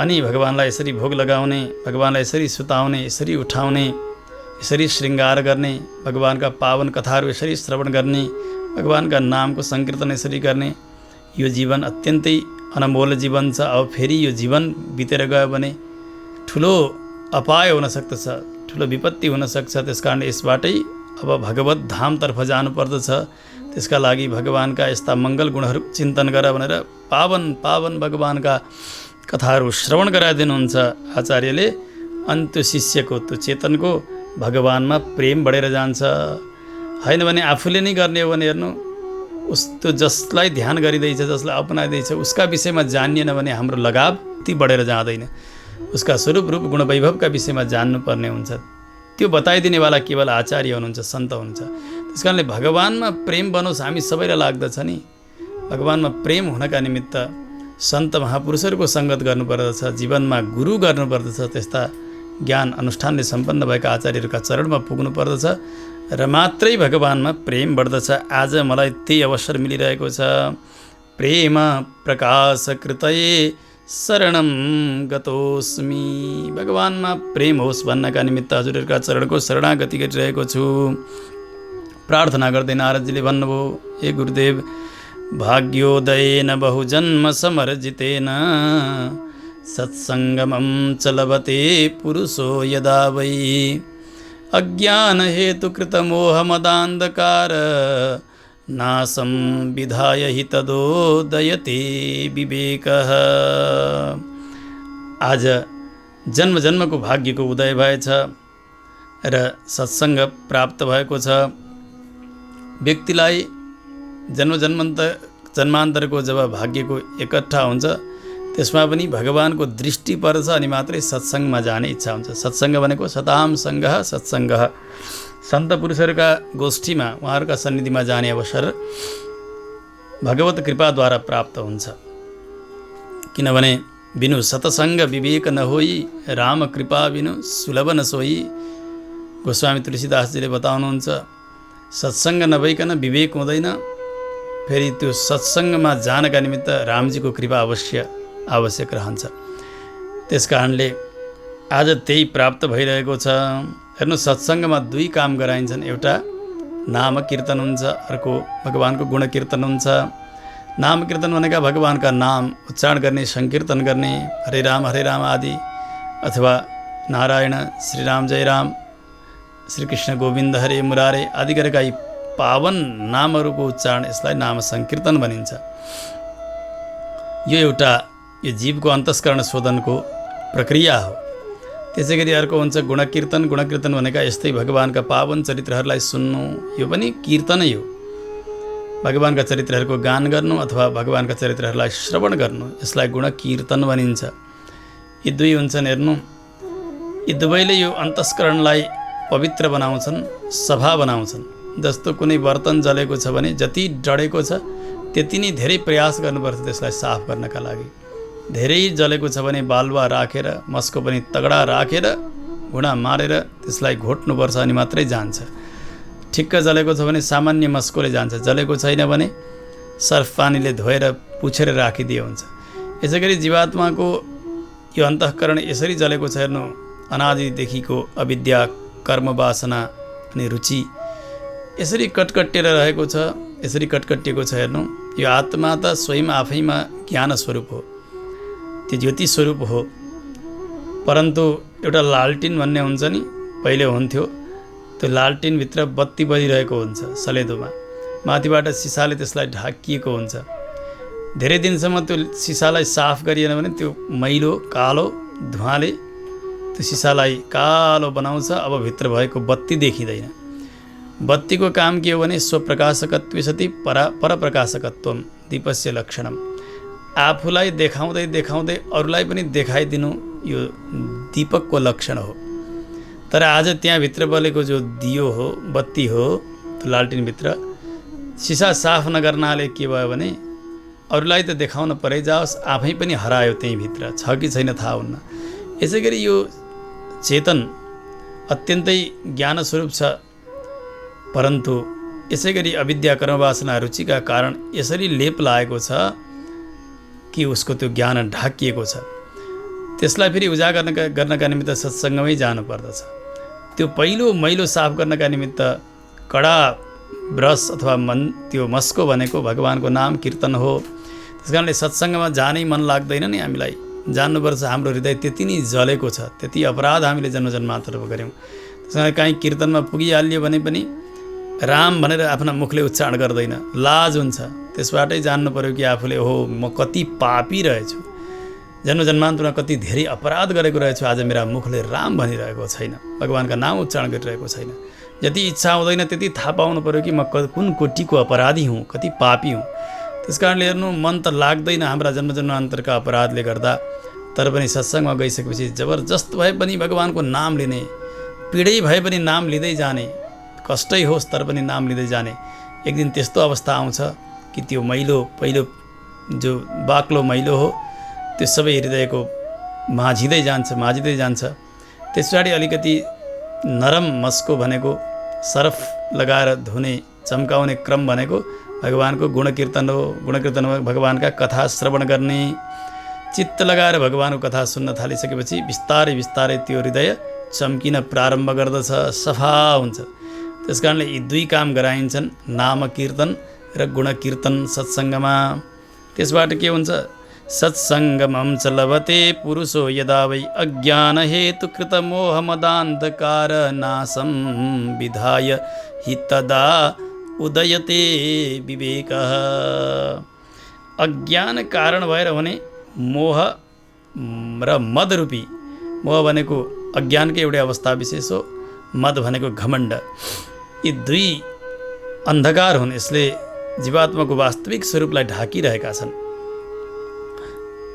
[SPEAKER 2] अनि भगवानलाई यसरी भोग लगाउने, भगवानलाई यसरी सुताउने, यसरी उठाउने, यसरी श्रृङ्गार गर्ने, भगवानका पावन कथाहरू यसरी श्रवण गर्ने, भगवानका नामको सङ्कीर्तन यसरी गर्ने। यो जीवन अत्यन्तै अनमोल जीवन छ। अब फेरि यो जीवन बितेर गयो भने ठुलो अपाय हुन सक्दछ, ठुलो विपत्ति हुन सक्छ। त्यस कारण यसबाटै अब भगवत धामतर्फ जानुपर्दछ। त्यसका लागि भगवानका यस्ता मङ्गल गुणहरू चिन्तन गर भनेर पावन पावन भगवानका कथाहरू श्रवण गराइदिनुहुन्छ आचार्यले। अनि त्यो शिष्यको, त्यो चेतनको भगवानमा प्रेम बढेर जान्छ। होइन भने आफूले नै गर्ने हो भने हेर्नु, त्यो जसलाई ध्यान गरिँदैछ, जसलाई अपनाइँदैछ, उसका विषयमा जानिएन भने हाम्रो लगाव ती बढेर जाँदैन। उसका स्वरूप रूप गुण वैभवका विषयमा जान्नुपर्ने हुन्छ। त्यो बताइदिनेवाला केवल आचार्य हुनुहुन्छ, सन्त हुनुहुन्छ। त्यस कारणले भगवानमा प्रेम बनोस् हामी सबैलाई लाग्दछ नि। भगवानमा प्रेम हुनका निमित्त सन्त महापुरुषहरूको सङ्गत गर्नुपर्दछ, जीवनमा गुरु गर्नुपर्दछ। त्यस्ता ज्ञान अनुष्ठानले सम्पन्न भएका आचार्यहरूका चरणमा पुग्नु पर्दछ र मात्रै भगवानमा प्रेम बढ्दछ। आज मलाई त्यही अवसर मिलिरहेको छ। प्रेम प्रकाश कृतये शरणं गतोस्मि। भगवानमा प्रेम होस् भन्नका निमित्त हजुरहरूका चरणको शरणागति गरिरहेको छु। प्रार्थना गर्दै नारदजीले भन्नुभयो, हे गुरुदेव, भाग्योदयेन बहुजन्म समर्जितेन सत्सङ्गमं च लभते पुरुषो यदा वै अज्ञानहेतुकृतमोहमदान्धकार नासं विधाय हि तदोदयते विवेकः। आज जन्म जन्मको भाग्यको उदय भएछ र सत्सङ्ग प्राप्त भएको छ। व्यक्तिलाई जन्मान्तरको जब भाग्यको एकट्ठा हुन्छ, त्यसमा पनि भगवानको दृष्टि पर्छ अनि मात्रै सत्सङ्गमा जाने इच्छा हुन्छ। सत्सङ्ग भनेको सताम सङ्गः सत्सङ्गः। सन्त पुरुषहरूका गोष्ठीमा, उहाँहरूका सन्निधिमा जाने अवसर भगवत कृपाद्वारा प्राप्त हुन्छ। किनभने बिनु सतसङ्ग विवेक न होई, राम कृपा बिनु सुलभ न सोई। गोस्वामी तुलसीदासजीले बताउनुहुन्छ, सत्सङ्ग नभइकन विवेक हुँदैन। फेरि त्यो सत्सङ्गमा जानका निमित्त रामजीको कृपा आवश्यक रहन्छ। त्यस कारणले आज त्यही प्राप्त भइरहेको छ। हेर्नु, सत्सङ्गमा दुई काम गराइन्छन्। एउटा नाम कीर्तन हुन्छ, अर्को भगवानको गुण कीर्तन हुन्छ। नाम कीर्तन भनेका भगवानका नाम उच्चारण गर्ने, संकीर्तन गर्ने, हरे राम आदि, अथवा नारायण श्रीराम जय राम, श्रीकृष्ण गोविन्द हरे मुरारे आदि गरेका यी पावन नामहरूको उच्चारण, यसलाई नाम संकीर्तन भनिन्छ। यो एउटा यो जीवको अन्तस्करण शोधनको प्रक्रिया हो। त्यसै गरी अर्को हुन्छ गुणकीर्तन। गुणकीर्तन भनेका यस्तै भगवानका पावन चरित्रहरूलाई सुन्नु, यो पनि कीर्तनै हो। भगवानका चरित्रहरूको गान गर्नु अथवा भगवानका चरित्रहरूलाई श्रवण गर्नु, यसलाई गुणकीर्तन भनिन्छ। यी दुई हुन्छन्। हेर्नु, यी दुवैले यो अन्तस्करणलाई पवित्र बनाउँछन्, सफा बनाउँछन्। जस्तो कुनै बर्तन जलेको छ भने जति डढेको छ त्यति नै धेरै प्रयास गर्नुपर्छ त्यसलाई साफ गर्नका लागि। धेरै जलेको छ भने बालुवा राखेर, मस्को पनि तगडा राखेर, घुँडा मारेर त्यसलाई घोट्नुपर्छ अनि मात्रै जान्छ। ठिक्क जलेको छ भने सामान्य मस्कोले जान्छ, जलेको छैन भने सर्फ पानीले धोएर पुछेर राखिदिए हुन्छ। यसै गरी जीवात्माको यो अन्तःकरण यसरी जलेको छ। हेर्नु, अनादिदेखिको अविद्या, कर्म वासना अनि रुचि यसरी कटकटिएर रहेको छ, यसरी कटकटिएको छ। हेर्नु, यो आत्मा त स्वयं आफैमा ज्ञान स्वरूप हो, त्यो ज्योति स्वरूप हो। परन्तु एउटा लालटिन भन्ने हुन्छ नि, पहिले हुन्थ्यो, त्यो लालटिनभित्र बत्ती बलिरहेको हुन्छ सलेदोमा, माथिबाट सिसाले त्यसलाई ढाकिएको हुन्छ। धेरै दिनसम्म त्यो सिसालाई साफ गरिएन भने त्यो मैलो कालो धुवाँले त्यो सिसालाई कालो बनाउँछ। अब भित्र भएको बत्ती देखिँदैन। बत्तीको काम के हो भने स्वप्रकाशकत्व सति परप्रकाशकत्वम दीपस्य लक्षणम। आफूलाई देखाउँदै देखाउँदै अरूलाई पनि देखाइदिनु यो दीपकको लक्षण हो। तर आज त्यहाँभित्र बलेको जो दियो हो, बत्ती हो, त्यो लालटिनभित्र सिसा साफ नगर्नाले के भयो भने अरूलाई त देखाउन परै जाओस्, आफै पनि हरायो, त्यहीँभित्र छ कि छैन थाहा हुन्न। यसै गरी यो चेतन अत्यन्तै ज्ञान स्वरूप छ, परन्तु यसै गरी अविद्या, कर्मवासना, रुचिका कारण यसरी लेप लागेको छ कि उसको त्यो ज्ञान ढाकिएको छ। त्यसलाई फेरि उजागर गर्नका निमित्त सत्सङ्गमै जानुपर्दछ। त्यो पहिलो मैलो साफ गर्नका निमित्त कडा ब्रस अथवा त्यो मस्को भनेको भगवानको नाम कीर्तन हो। त्यस कारणले सत्सङ्गमा जानै मन लाग्दैन नि हामीलाई। जान्नुपर्छ हाम्रो हृदय त्यति नै जलेको छ, त्यति अपराध हामीले जन्मजन्मान्तरमा गऱ्यौँ। त्यस कारण काहीँ कीर्तनमा पुगिहाल्यो भने पनि राम भनेर आफ्ना मुखले उच्चारण गर्दैन, लाज हुन्छ। त्यसबाटै जान्नु पर्यो कि आफूले हो म कति पापी रहेछु, जन्मजन्मान्तरमा कति धेरै अपराध गरेको रहेछु, आज मेरा मुखले राम भनिरहेको छैन, भगवानका नाम उच्चारण गरिरहेको छैन। जति इच्छा हुँदैन त्यति थाहा पाउनु पर्यो कि म कुन कोटिको अपराधी हुँ, कति पापी हुँ। त्यस कारणले हेर्नु, मन त लाग्दैन हाम्रा जन्मजन्मान्तरका अपराधले गर्दा, तर पनि सत्सङ्गमा गइसकेपछि जबरजस्त भए पनि भगवानको नाम लिने, पीडै भए पनि नाम लिँदै जाने, कष्टै होस् तर पनि नाम लिँदै जाने। एक दिन त्यस्तो अवस्था आउँछ कि त्यो मैलो, पहिलो जो बाक्लो मैलो हो त्यो सबै हृदयको माझिँदै जान्छ। त्यस पछाडि अलिकति नरम मस्को भनेको, सर्फ लगाएर धुने, चम्काउने क्रम भनेको भगवानको गुणकीर्तन हो। गुणकीर्तनमा भगवानका कथा श्रवण गर्ने, चित्त लगाएर भगवानको कथा सुन्न थालिसकेपछि बिस्तारै बिस्तारै त्यो हृदय चम्किन प्रारम्भ गर्दछ, सफा हुन्छ। त्यस कारणले यी दुई काम गराइन्छन्, नाम कीर्तन र गुणकीर्तन सत्सङ्गमा। त्यसबाट के हुन्छ? सत्सङ्गमं च लभते पुरुषो यदा वै अज्ञान हेतु कृत मोह मदान्धकार नाशं विधाय हि तदा उदयते विवेकः। अज्ञान कारण भएर हुने मोह र मद रूपी, मोह भनेको अज्ञानकै एउटै अवस्था विशेष हो, मद भनेको घमण्ड। यी दुई अन्धकार हुन्, यसले जीवात्माको वास्तविक स्वरूपलाई ढाकिरहेका छन्।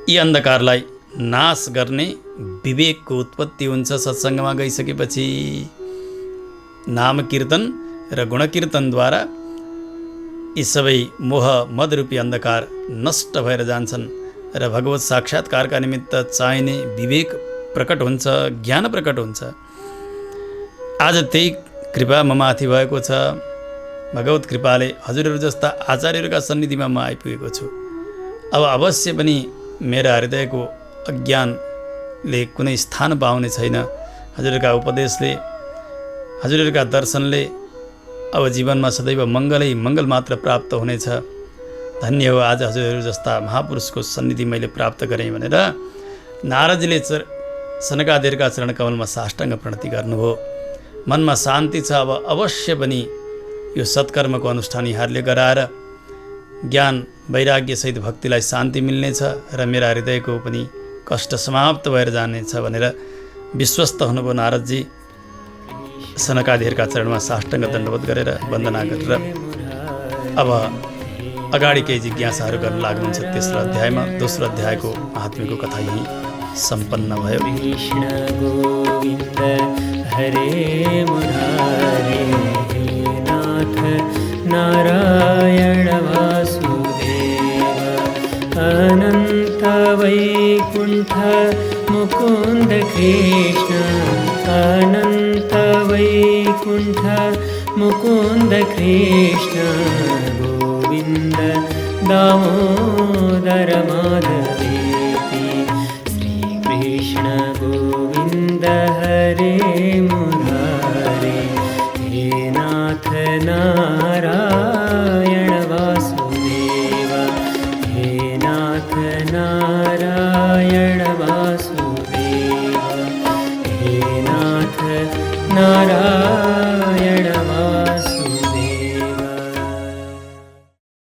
[SPEAKER 2] यी अन्धकारलाई नाश गर्ने विवेकको उत्पत्ति हुन्छ सत्सङ्गमा गइसकेपछि। नाम कीर्तन र गुणकीर्तनद्वारा यी सबै मोह मदरूपी अन्धकार नष्ट भएर जान्छन् र भगवत साक्षात्कारका निमित्त चाहिने विवेक प्रकट हुन्छ, ज्ञान प्रकट हुन्छ। आज त्यही कृपा ममाथि भएको छ। भगवत कृपाले हजुरहरू जस्ता आचार्यहरूका सन्निधिमा म आइपुगेको छु। अब अवश्य पनि मेरा हृदयको अज्ञानले कुनै स्थान पाउने छैन। हजुरहरूका उपदेशले, हजुरहरूका दर्शनले अब जीवनमा सदैव मङ्गलै मङ्गल मात्र प्राप्त हुनेछ। धन्य हो आज हजुरहरू जस्ता महापुरुषको सन्निधि मैले प्राप्त गरेँ भनेर नारदजीले सनकादिका चरण कमलमा साष्टाङ्ग प्रणति गर्नुभयो। मनमा शान्ति छ। अब अवश्य पनि यो सत्कर्मको अनुष्ठान यहाँहरूले गराएर ज्ञान वैराग्यसहित भक्तिलाई शान्ति मिल्नेछ र मेरा हृदयको पनि कष्ट समाप्त भएर जानेछ भनेर विश्वस्त हुनुभयो नारदजी। सनकादिका चरणमा साष्टाङ्ग दण्डवत गरेर वन्दना गरेर अब अगाडि केही जिज्ञासाहरू गर्न लाग्नुहुन्छ। तेस्रो अध्यायमा दोस्रो अध्यायको महात्म्यको कथा यही सम्पन्न भयो।
[SPEAKER 1] कृष्ण गोविन्द हरे मुरारे, हे नाथ नारायण वासुदेव, अनन्त वैकुण्ठ मुकुन्द कृष्ण, अनन्त वैकुण्ठ मुकुन्द कृष्ण, गोविन्द दामोदर माधवेति, श्रीकृष्ण गोविन्द हरे मुरारे, हे नाथ नारायण वासुदेव, हे नाथ नारायण वासुदेव, हे नाथ नारायण